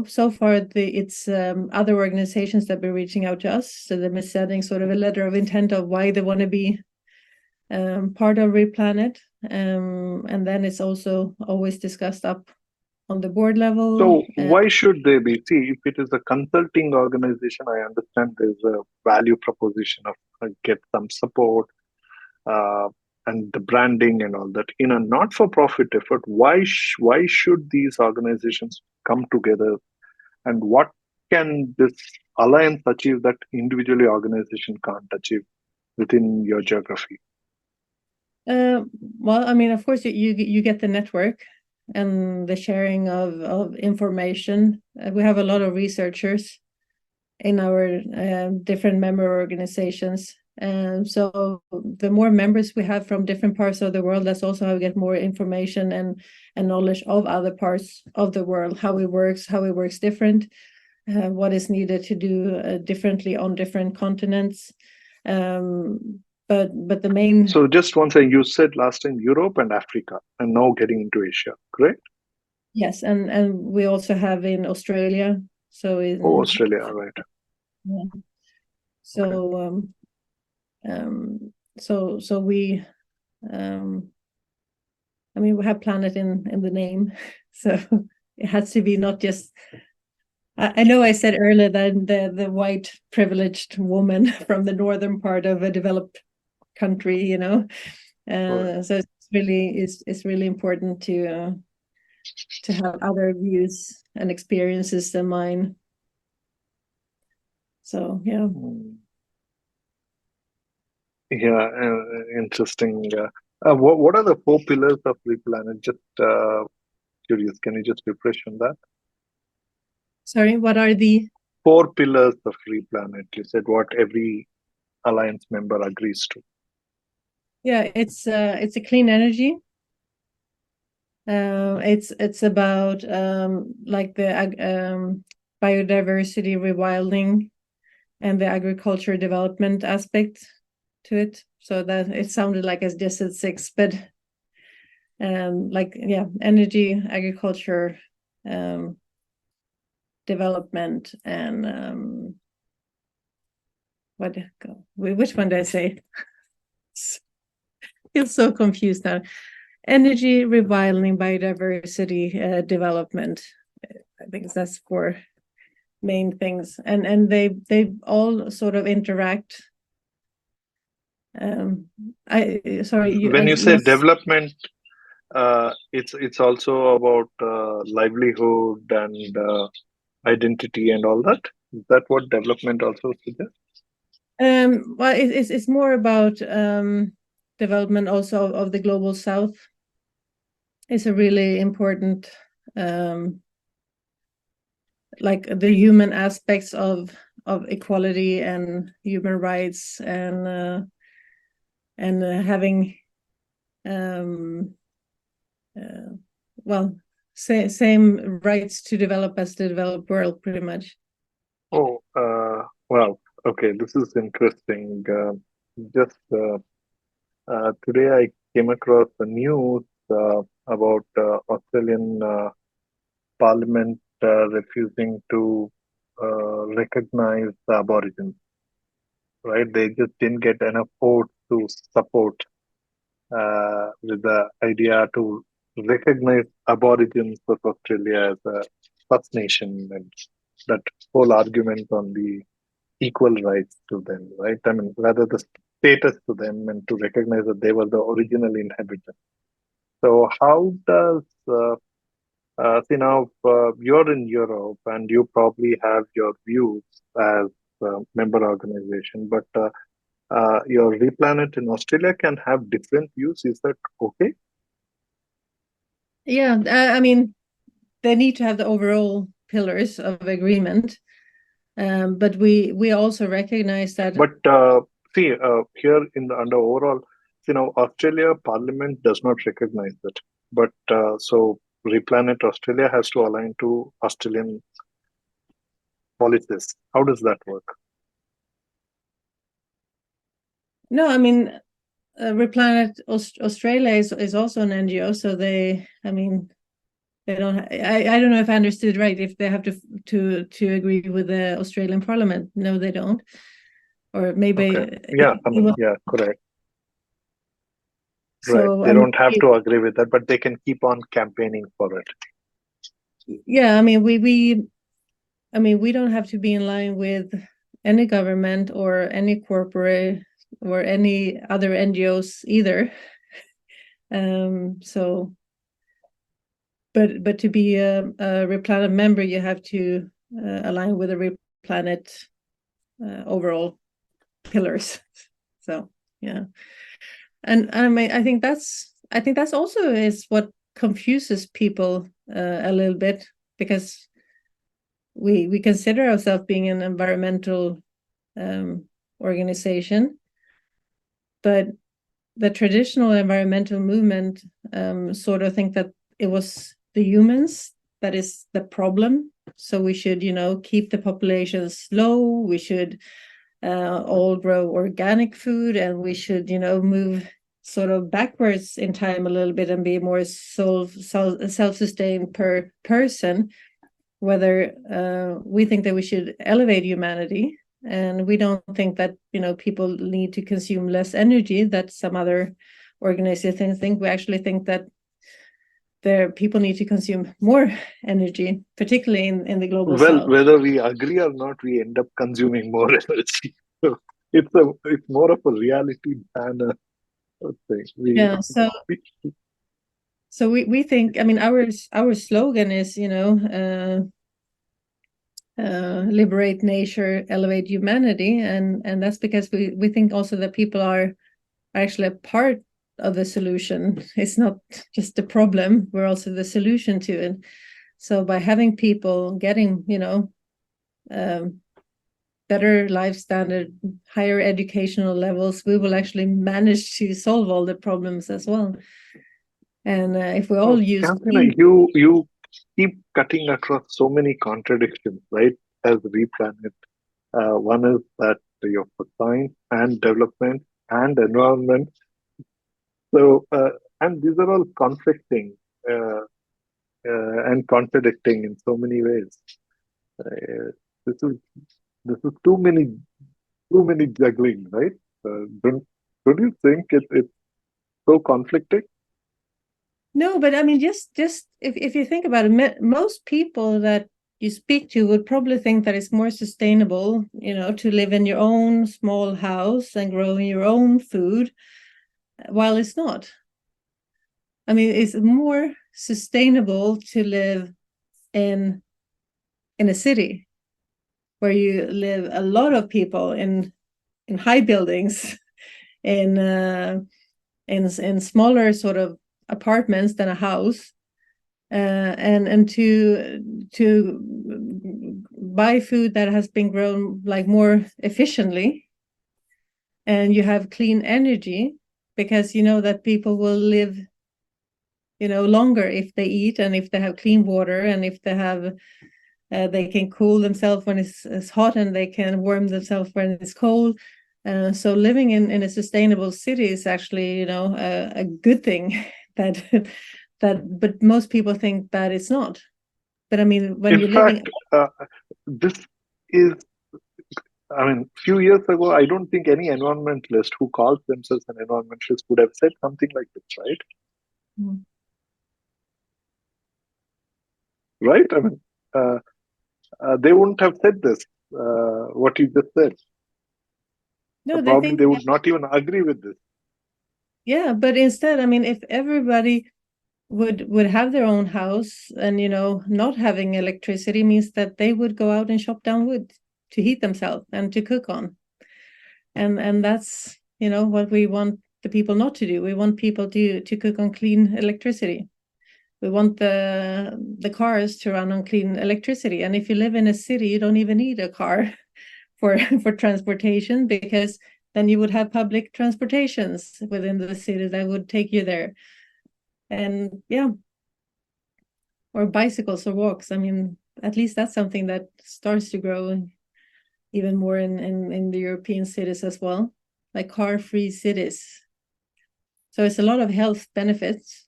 Speaker 2: so far it's other organizations that have been reaching out to us. So they've been sending sort of a letter of intent of why they want to be part of Replanet, and then it's also always discussed up on the board level.
Speaker 1: So why should they be? See, if it is a consulting organization, I understand there's a value proposition of get some support and the branding and all that. In a not-for-profit effort, why should these organizations come together, and what can this alliance achieve that individually organization can't achieve within your geography?
Speaker 2: Well, I mean, of course, you get the network and the sharing of information. We have a lot of researchers in our different member organizations. And so the more members we have from different parts of the world, that's also how we get more information and knowledge of other parts of the world, how it works different, what is needed to do differently on different continents. But the main...
Speaker 1: So just one thing, you said last time Europe and Africa, and now getting into Asia, correct?
Speaker 2: Yes, and we also have in Australia. So in
Speaker 1: Australia, right?
Speaker 2: Yeah. So so we I mean, we have planet in the name, so it has to be not just. I know I said earlier that the white privileged woman from the northern part of a developed country,
Speaker 1: Right.
Speaker 2: so it's really important to have other views and experiences than mine. So yeah.
Speaker 1: Yeah, interesting. What are the 4 pillars of Replanet? Just curious, can you just refresh on that?
Speaker 2: Sorry, what are the
Speaker 1: 4 pillars of Replanet? You said what every alliance member agrees to.
Speaker 2: Yeah, it's a clean energy. It's about like the biodiversity rewilding and the agriculture development aspect to it. So that it sounded like I just said 6, but like energy, agriculture, development, and which one did I say? Feel so confused now. Energy, rewilding, biodiversity, development. I think that's 4 main things, and they all sort of interact.
Speaker 1: When you say development, it's also about livelihood and identity and all that. Is that what development also suggests?
Speaker 2: Well, it's more about development also of the global south. It's a really important like the human aspects of equality and human rights and having well same rights to develop as the developed world, pretty much.
Speaker 1: Oh, wow. Okay, this is interesting. Just today I came across the news about Australian Parliament refusing to recognize the Aborigines. Right? They just didn't get enough votes to support with the idea to recognize Aborigines of Australia as a First Nation, and that whole argument on the equal rights to them, right? I mean, rather the status to them and to recognize that they were the original inhabitants. So how does see now you're in Europe and you probably have your views as a member organization, but your Replanet in Australia can have different views. Is that okay?
Speaker 2: Yeah, I mean, they need to have the overall pillars of agreement, but we also recognize that.
Speaker 1: But see, here in the under overall, Australia Parliament does not recognize it. But so Replanet Australia has to align to Australian policies. How does that work?
Speaker 2: No, I mean, Replanet Australia is also an NGO, so they, I mean, They don't. I don't know if I understood right. If they have to agree with the Australian Parliament, no, they don't. Or maybe
Speaker 1: Okay. Yeah, I mean, yeah, correct. Right.
Speaker 2: So
Speaker 1: They don't have to agree with that, but they can keep on campaigning for it.
Speaker 2: yeah, I mean, we don't have to be in line with any government or any corporate or any other NGOs either. So, but to be a Replanet member, you have to align with the Replanet overall pillars. So yeah, and I mean, I think that's also is what confuses people a little bit, because we consider ourselves being an environmental organization, but the traditional environmental movement sort of think that it was the humans that is the problem. So we should, keep the populations low. We should all grow organic food, and we should, move sort of backwards in time a little bit and be more self-sustained per person. Whether we think that we should elevate humanity, and we don't think that people need to consume less energy that some other organizations think. We actually think that people need to consume more energy, particularly in the global south.
Speaker 1: Whether we agree or not, we end up consuming more energy. So it's more of a reality than a thing.
Speaker 2: Yeah. So we think. I mean, our slogan is liberate nature, elevate humanity, and that's because we think also that people are actually a part of the solution. It's not just the problem, we're also the solution to it. So by having people getting better life standard, higher educational levels, we will actually manage to solve all the problems as well. And if we all use
Speaker 1: you keep cutting across so many contradictions, right? As Replanet, one is that you're for science and development and environment. So, and these are all conflicting and contradicting in so many ways. This is too many juggling, right? Don't you think it's so conflicting?
Speaker 2: No, but I mean, just if you think about it, most people that you speak to would probably think that it's more sustainable, to live in your own small house and grow your own food, while it's not. I mean, it's more sustainable to live in a city where you live a lot of people in high buildings, in smaller sort of apartments than a house, and to buy food that has been grown like more efficiently, and you have clean energy, because you know that people will live longer if they eat, and if they have clean water, and if they have they can cool themselves when it's hot, and they can warm themselves when it's cold. So living in a sustainable city is actually a good thing. But most people think that it's not. But I mean, when you're living,
Speaker 1: This is, I mean, few years ago, I don't think any environmentalist who calls themselves an environmentalist would have said something like this, right? Right? I mean, they wouldn't have said this, what you just said.
Speaker 2: no,
Speaker 1: Probably they would not even agree with this.
Speaker 2: Yeah, but instead, I mean, if everybody would have their own house, and not having electricity means that they would go out and chop down wood to heat themselves and to cook on. And that's what we want the people not to do. We want people to cook on clean electricity. We want the cars to run on clean electricity. And if you live in a city, you don't even need a car for transportation, because then you would have public transportations within the city that would take you there. And yeah, or bicycles or walks. I mean, at least that's something that starts to grow even more in the European cities as well, like car-free cities. So it's a lot of health benefits.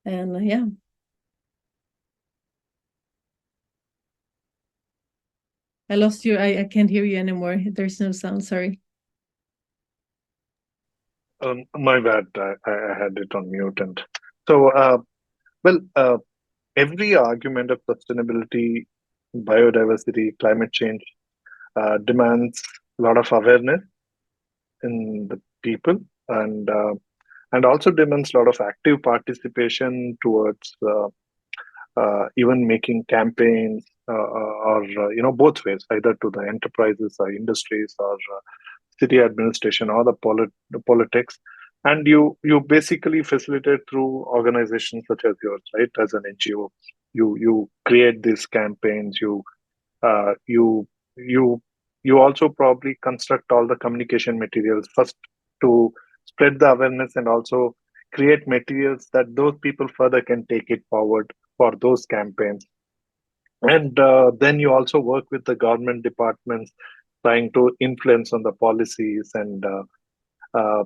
Speaker 2: And yeah. I lost you. I can't hear you anymore. There's no sound. Sorry.
Speaker 1: My bad. I had it on mute. And so, well, every argument of sustainability, biodiversity, climate change demands a lot of awareness in the people, and also demands a lot of active participation towards even making campaigns, or both ways, either to the enterprises or industries or city administration or the politics. And you basically facilitate through organizations such as yours, right? As an NGO, you create these campaigns. Uh, you you you also probably construct all the communication materials first to spread the awareness, and also create materials that those people further can take it forward for those campaigns. And then you also work with the government departments, trying to influence on the policies, uh,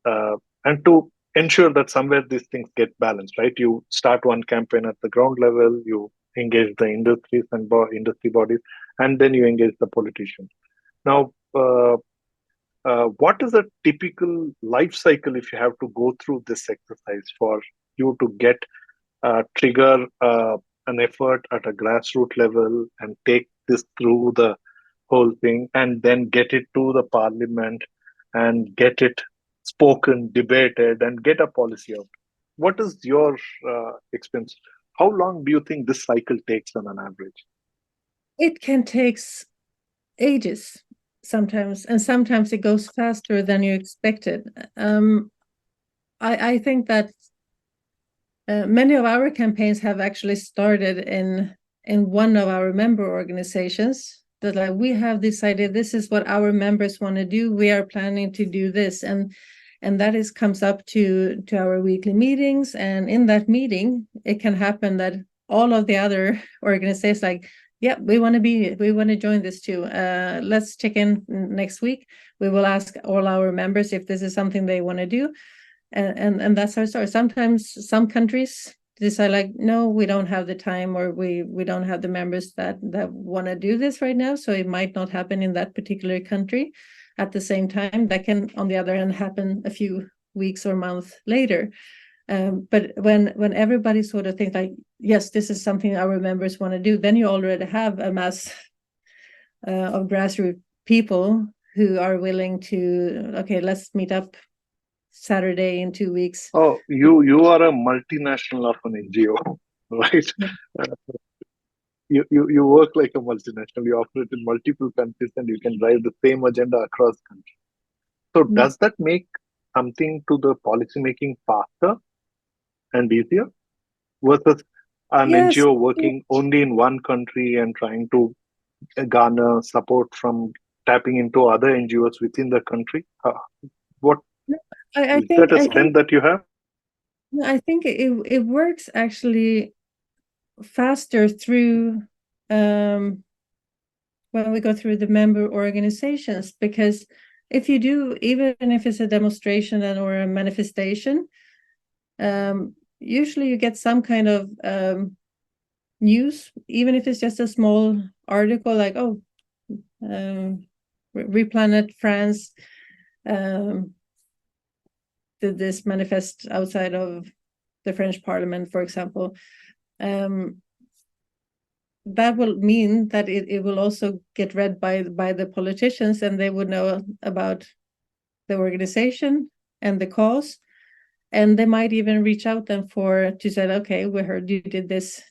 Speaker 1: uh, and to ensure that somewhere these things get balanced, right? You start one campaign at the ground level, you engage the industries and industry bodies, and then you engage the politicians. Now, what is a typical life cycle if you have to go through this exercise for you to get trigger an effort at a grassroots level and take this through the whole thing, and then get it to the parliament and get it spoken, debated, and get a policy out? What is your experience? How long do you think this cycle takes on an average?
Speaker 2: It can take ages sometimes, and sometimes it goes faster than you expected. I think that many of our campaigns have actually started in one of our member organizations. That like, we have this idea, this is what our members want to do, we are planning to do this, and that is comes up to our weekly meetings. And in that meeting, it can happen that all of the other organizations like, yeah, we want to join this too. Let's check in next week. We will ask all our members if this is something they want to do. And that's our story. Sometimes some countries decide like, no, we don't have the time, or we don't have the members that want to do this right now. So it might not happen in that particular country at the same time. That can, on the other hand, happen a few weeks or months later. But when everybody sort of thinks like, yes, this is something our members want to do, then you already have a mass of grassroots people who are willing to, okay, let's meet up Saturday in 2 weeks.
Speaker 1: Oh, you are a multinational of an NGO, right?
Speaker 2: Yeah.
Speaker 1: You work like a multinational. You operate in multiple countries, and you can drive the same agenda across countries. So
Speaker 2: Yeah.
Speaker 1: does that make something to the policy making faster and easier versus an
Speaker 2: Yes.
Speaker 1: NGO working only in one country and trying to garner support from tapping into other NGOs within the country? What
Speaker 2: I
Speaker 1: is
Speaker 2: think
Speaker 1: that a strength that you have?
Speaker 2: it works actually faster through when we go through the member organizations, because if you do, even if it's a demonstration or a manifestation, usually you get some kind of news, even if it's just a small article like, oh, Replanet France did this manifest outside of the French Parliament, for example. That will mean that it will also get read by the politicians, and they would know about the organization and the cause, and they might even reach out then to say, okay, we heard you did this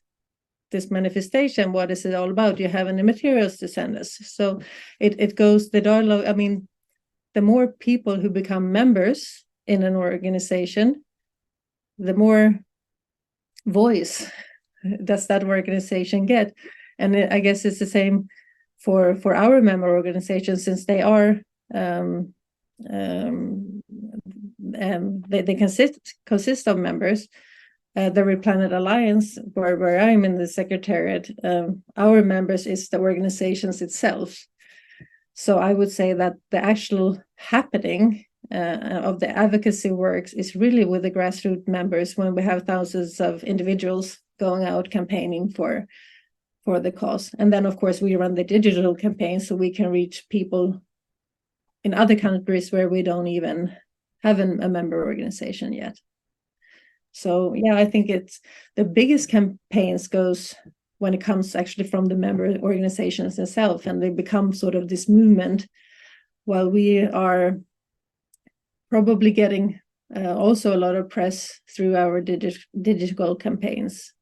Speaker 2: manifestation. What is it all about? Do you have any materials to send us? So it goes the dialogue. I mean, the more people who become members in an organization, the more voice does that organization get. And I guess it's the same for our member organizations, since they are they consist of members. The Replanet Alliance, where I'm in the secretariat, our members is the organizations itself. So I would say that the actual happening of the advocacy works is really with the grassroots members, when we have thousands of individuals going out campaigning for for the cause. And then, of course, we run the digital campaign so we can reach people in other countries where we don't even have a member organization yet. So yeah, I think it's the biggest campaigns goes when it comes actually from the member organizations themselves, and they become sort of this movement, while we are probably getting also a lot of press through our digital campaigns.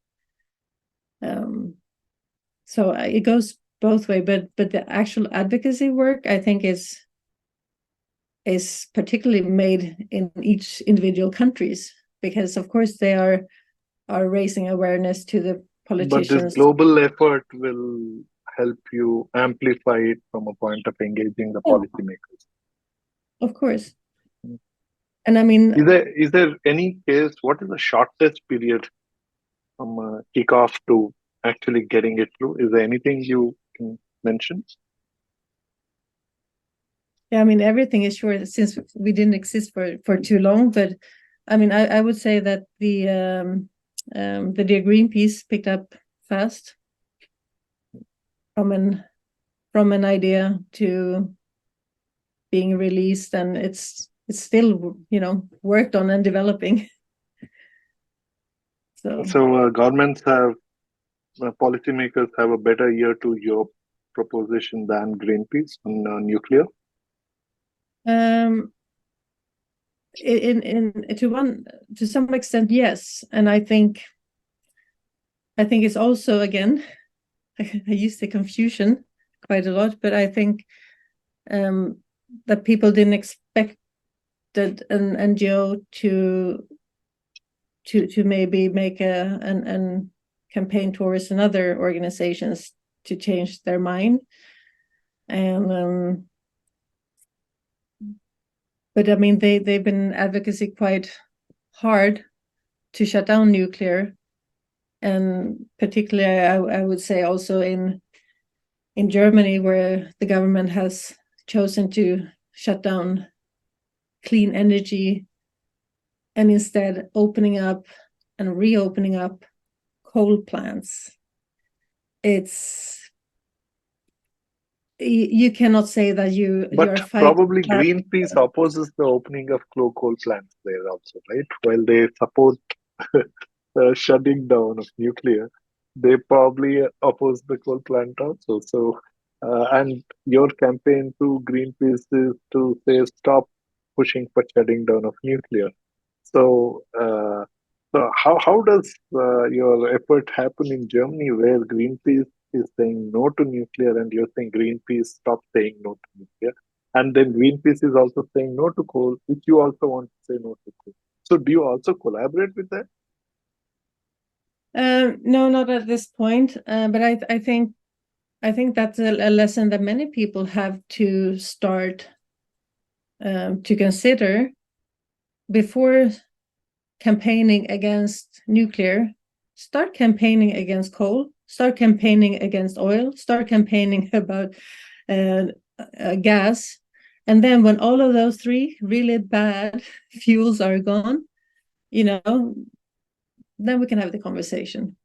Speaker 2: So it goes both ways, but the actual advocacy work, I think, is particularly made in each individual countries, because of course they are raising awareness to the
Speaker 1: But this
Speaker 2: politicians.
Speaker 1: global effort will help you amplify it from a point of engaging the policymakers.
Speaker 2: Of course.
Speaker 1: Mm.
Speaker 2: And I mean,
Speaker 1: is there any case, what is the shortest period from kickoff to actually getting it through? Is there anything you can mention?
Speaker 2: Yeah, I mean, everything is short since we didn't exist for too long. But I mean, I would say that the Greenpeace picked up fast from an idea to being released, and it's still, you know, worked on and developing.
Speaker 1: So governments have, policymakers have a better ear to your proposition than Greenpeace on nuclear?
Speaker 2: To some extent, yes. And I think it's also, again, I use the confusion quite a lot, but I think that people didn't expect that an NGO to maybe make a campaign towards another organizations to change their mind. And but I mean, they've been advocacy quite hard to shut down nuclear, and particularly I would say also in Germany, where the government has chosen to shut down clean energy and instead opening up and reopening up coal plants. You cannot say that you are fighting.
Speaker 1: Probably Greenpeace opposes the opening of coal plants there also, right? While they support shutting down of nuclear, they probably oppose the coal plant also. So, and your campaign to Greenpeace is to say stop pushing for shutting down of nuclear. So, how does your effort happen in Germany, where Greenpeace is saying no to nuclear, and you're saying Greenpeace stop saying no to nuclear, and then Greenpeace is also saying no to coal, which you also want to say no to coal. So, do you also collaborate with that?
Speaker 2: No, not at this point. But I think that's a lesson that many people have to start to consider before campaigning against nuclear. Start campaigning against coal. Start campaigning against oil. Start campaigning about gas. And then when all of those three really bad fuels are gone, you know, then we can have the conversation.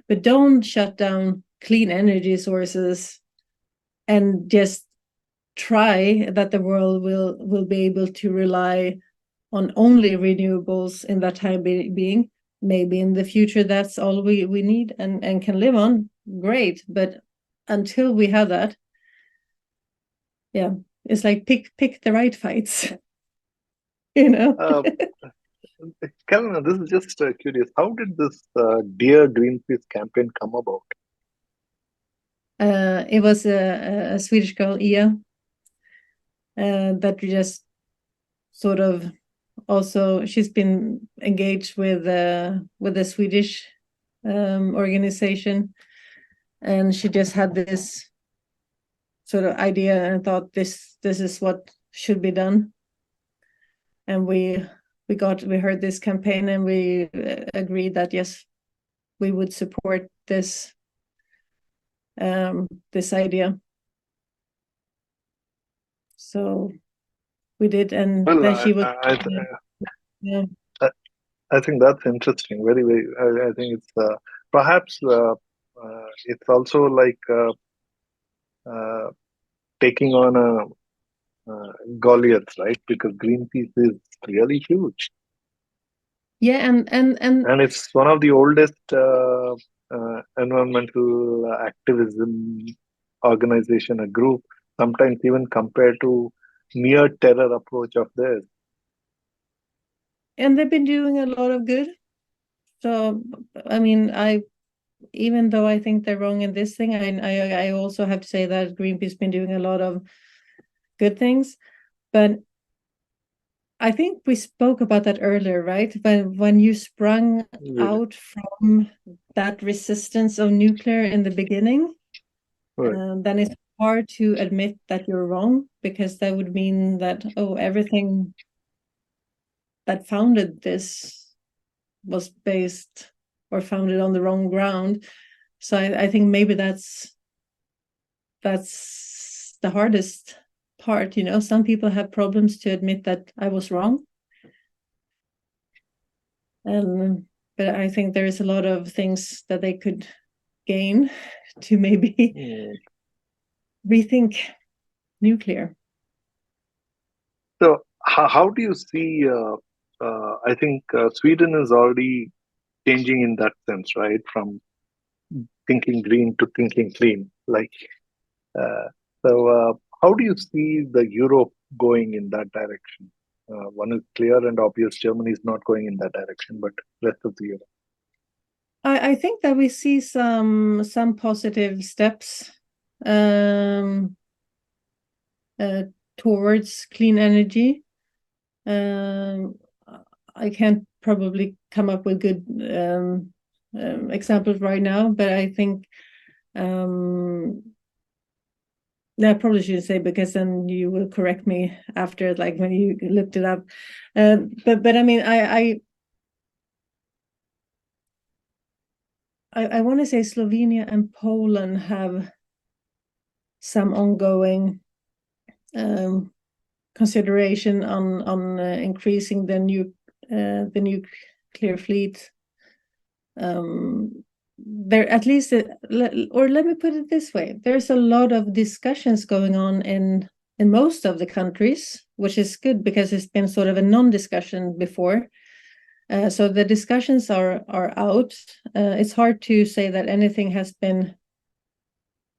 Speaker 2: But don't shut down clean energy sources and just try that the world will be able to rely on only renewables in that time being. Maybe in the future that's all we need and can live on. Great. But until we have that, yeah, it's like pick the right fights. You know.
Speaker 1: Karolina, this is just curious. How did this Dear Greenpeace campaign come about?
Speaker 2: It was a Swedish girl, Ia, that just sort of also, she's been engaged with the Swedish organization, and she just had this sort of idea and thought this is what should be done. And we heard this campaign, and we agreed that yes, we would support this idea. So we did, and
Speaker 1: well,
Speaker 2: then she was.
Speaker 1: I think that's interesting. Very, very. I think it's perhaps it's also like taking on Goliath, right? Because Greenpeace is really huge,
Speaker 2: and
Speaker 1: and it's one of the oldest environmental activism organization, a group. Sometimes even compared to near terror approach of theirs.
Speaker 2: they've been doing a lot of good. So I mean, even though I think they're wrong in this thing, I also have to say that Greenpeace has been doing a lot of good things. But I think we spoke about that earlier, right? When you sprung
Speaker 1: Really.
Speaker 2: out from that resistance of nuclear in the beginning,
Speaker 1: Right.
Speaker 2: then it's hard to admit that you're wrong, because that would mean that, oh, everything that founded this was based or founded on the wrong ground. So I think maybe that's the hardest part. Some people have problems to admit that I was wrong. But I think there is a lot of things that they could gain to maybe rethink nuclear.
Speaker 1: So how do you see? I think Sweden is already changing in that sense, right? From thinking green to thinking clean. Like, uh, how do you see the Europe going in that direction? One is clear and obvious: Germany is not going in that direction, but rest of the Europe.
Speaker 2: I think that we see some positive steps towards clean energy. I can't probably come up with good examples right now, but I think I probably shouldn't say, because then you will correct me after, like when you looked it up. But I mean, I want to say Slovenia and Poland have some ongoing consideration on increasing the nuclear fleet. There, at least, or let me put it this way: there's a lot of discussions going on in most of the countries, which is good, because it's been sort of a non-discussion before. So the discussions are out. It's hard to say that anything has been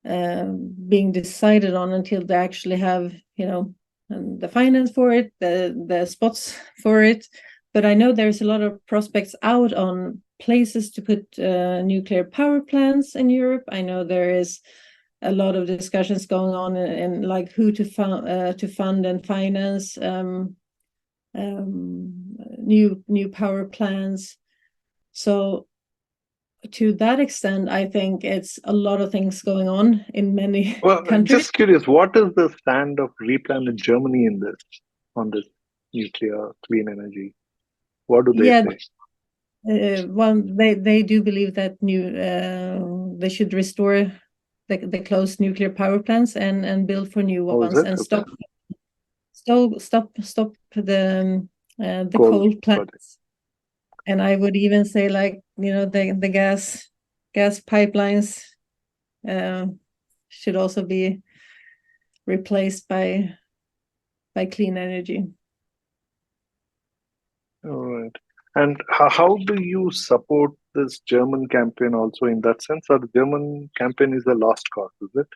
Speaker 2: being decided on until they actually have, the finance for it, the spots for it. But I know there's a lot of prospects out on places to put nuclear power plants in Europe. I know there is a lot of discussions going on in like who to fund and finance new power plants. So to that extent, I think it's a lot of things going on in many
Speaker 1: Well,
Speaker 2: countries.
Speaker 1: just curious, what is the stand of Replanet Germany in this on this nuclear clean energy? What do they
Speaker 2: Yeah,
Speaker 1: say?
Speaker 2: well, they do believe that they should restore the closed nuclear power plants and build for new
Speaker 1: Oh, is
Speaker 2: ones,
Speaker 1: it?
Speaker 2: and
Speaker 1: Okay.
Speaker 2: stop the
Speaker 1: Coal
Speaker 2: coal
Speaker 1: project.
Speaker 2: plants. And I would even say, like, the gas pipelines should also be replaced by clean energy.
Speaker 1: All right. And how do you support this German campaign also in that sense? Or the German campaign is a lost cause, is it?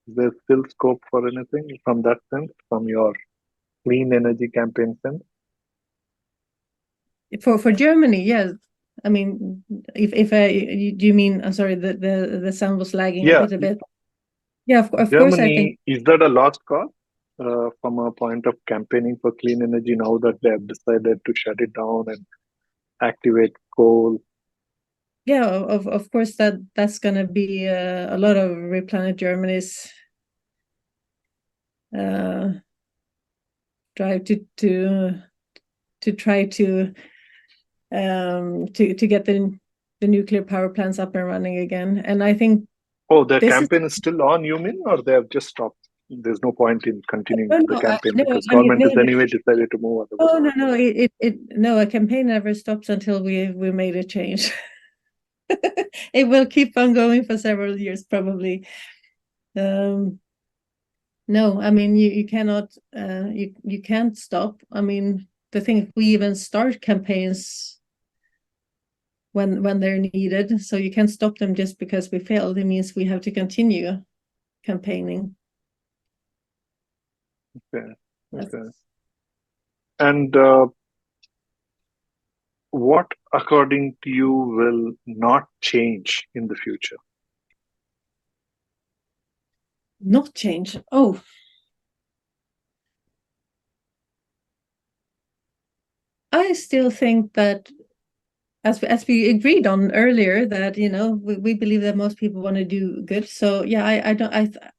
Speaker 1: Is there still scope for anything from that sense, from your clean energy campaign sense?
Speaker 2: For Germany, yes. I mean, if do you mean? I'm sorry, the sound was lagging a
Speaker 1: Yeah,
Speaker 2: little bit. Yeah, of course, I think.
Speaker 1: Germany, is that a lost cause from a point of campaigning for clean energy now that they have decided to shut it down and activate coal?
Speaker 2: Yeah, of course, that's going to be a lot of Replanet Germany's drive to try to get the nuclear power plants up and running again. And I think
Speaker 1: Oh, the
Speaker 2: this is
Speaker 1: campaign is still on, you mean, or they have just stopped? There's no point in continuing
Speaker 2: no,
Speaker 1: with the
Speaker 2: no,
Speaker 1: campaign
Speaker 2: no,
Speaker 1: because
Speaker 2: I mean,
Speaker 1: government
Speaker 2: no,
Speaker 1: has anyway decided to move otherwise.
Speaker 2: no, no. A campaign never stops until we made a change. It will keep on going for several years, probably. No, I mean you cannot you can't stop. I mean, the thing is, we even start campaigns when they're needed, so you can't stop them just because we failed. It means we have to continue campaigning.
Speaker 1: Okay.
Speaker 2: That's
Speaker 1: Okay. And what, according to you, will not change in the future?
Speaker 2: not change. Oh, I still think that, as we agreed on earlier, that we believe that most people want to do good. So yeah,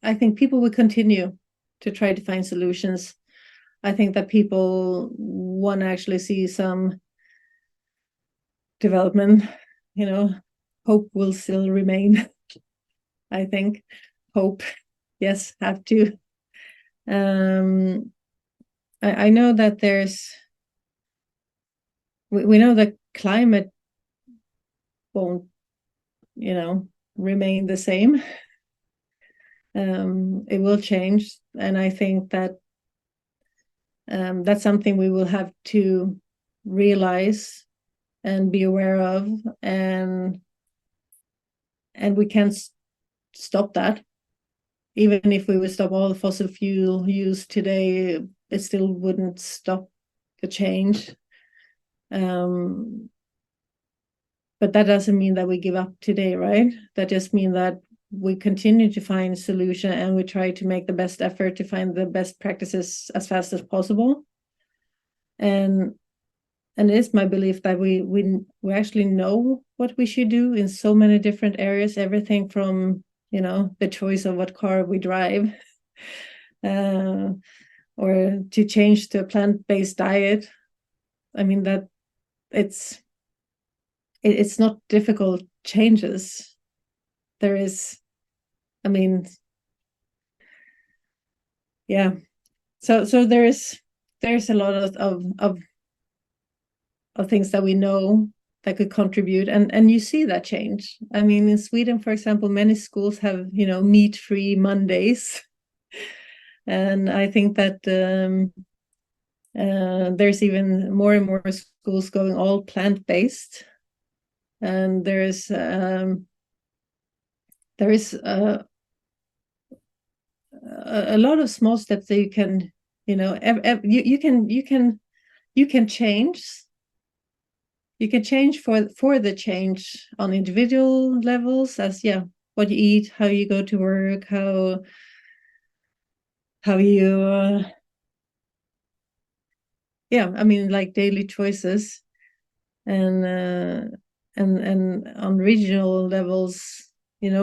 Speaker 2: I think people will continue to try to find solutions. I think that people want to actually see some development. Hope will still remain. I think hope, yes, have to. I know that we know that climate won't remain the same. It will change, and I think that that's something we will have to realize and be aware of, and we can't stop that. Even if we would stop all the fossil fuel use today, it still wouldn't stop the change. But that doesn't mean that we give up today, right? That just means that we continue to find a solution, and we try to make the best effort to find the best practices as fast as possible. And it is my belief that we actually know what we should do in so many different areas, everything from the choice of what car we drive, or to change to a plant-based diet. I mean, that it's not difficult changes. There is, I mean, yeah. So there's a lot of things that we know that could contribute, and you see that change. I mean, in Sweden, for example, many schools have meat-free Mondays, and I think that there's even more and more schools going all plant-based, and there is a lot of small steps that you can you can change. You can change for the change on individual levels, as what you eat, how you go to work, how you I mean, like daily choices, and on regional levels,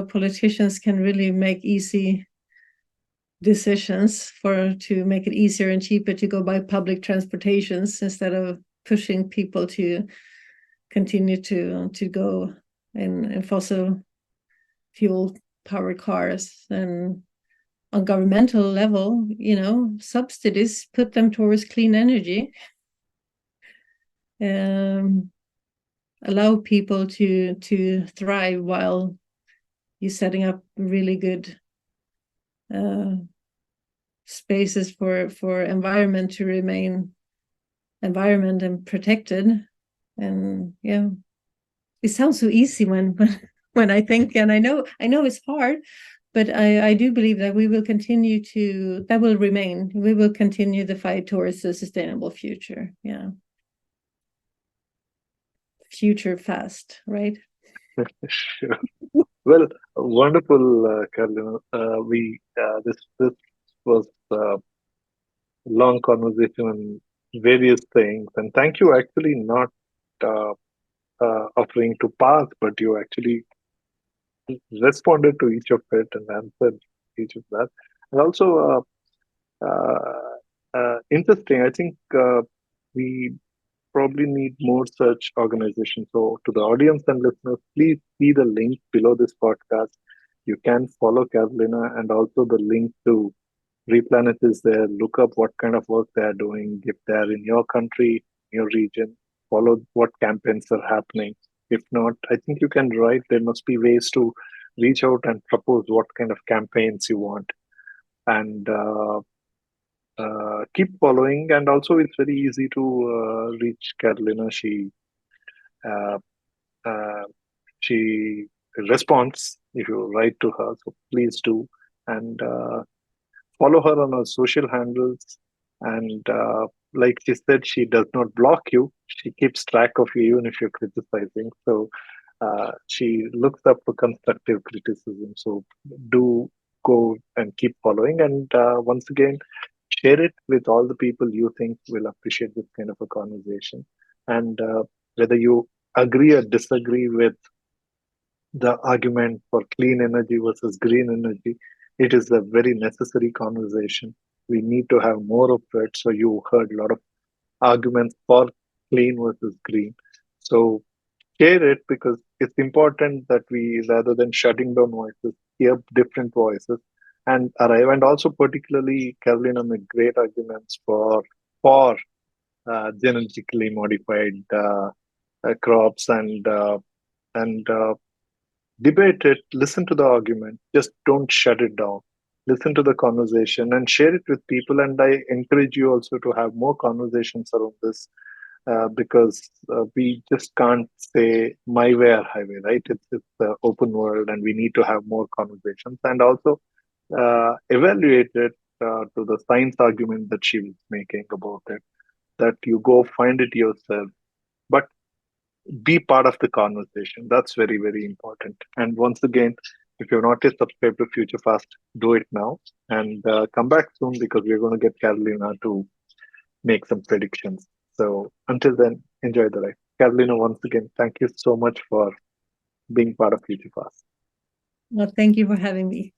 Speaker 2: politicians can really make easy decisions to make it easier and cheaper to go by public transportations instead of pushing people to continue to go in fossil fuel powered cars. And on governmental level, subsidies, put them towards clean energy, allow people to thrive while you're setting up really good spaces for environment to remain environment and protected. And it sounds so easy when I think, and I know it's hard, but I do believe that we will continue that will remain. We will continue the fight towards a sustainable future. Future fast, right?
Speaker 1: Sure. Well, wonderful, Karolina. This was a long conversation on various things, and thank you. Actually, not uh, offering to pass, but you actually responded to each of it and answered each of that. And also, interesting. I think we probably need more such organizations. So, to the audience and listeners, please see the link below this podcast. You can follow Karolina, and also the link to Replanet is there. Look up what kind of work they are doing. If they are in your country, your region, follow what campaigns are happening. If not, I think you can write. There must be ways to reach out and propose what kind of campaigns you want, and keep following. And also, it's very easy to reach Carolina. Uh, uh, she responds if you write to her. So please do, and follow her on her social handles. And like she said, she does not block you. She keeps track of you even if you're criticizing. So she looks up for constructive criticism. So do go and keep following. And once again, share it with all the people you think will appreciate this kind of a conversation. And whether you agree or disagree with the argument for clean energy versus green energy, it is a very necessary conversation. We need to have more of it. So you heard a lot of arguments for clean versus green. So share it, because it's important that we, rather than shutting down voices, hear different voices and arrive. And also, particularly, Carolina made great arguments for genetically modified crops, and debate it, listen to the argument, just don't shut it down. Listen to the conversation and share it with people. And I encourage you also to have more conversations around this, because we just can't say my way or highway, right? It's the open world, and we need to have more conversations, and also evaluate it to the science argument that she was making about it. That you go find it yourself, but be part of the conversation. That's very, very important. And once again, if you're not yet subscribed to Future Fast, do it now, and come back soon, because we're going to get Carolina to make some predictions. So until then, enjoy the ride. Carolina, once again, thank you so much for being part of Future Fast.
Speaker 2: Well, thank you for having me.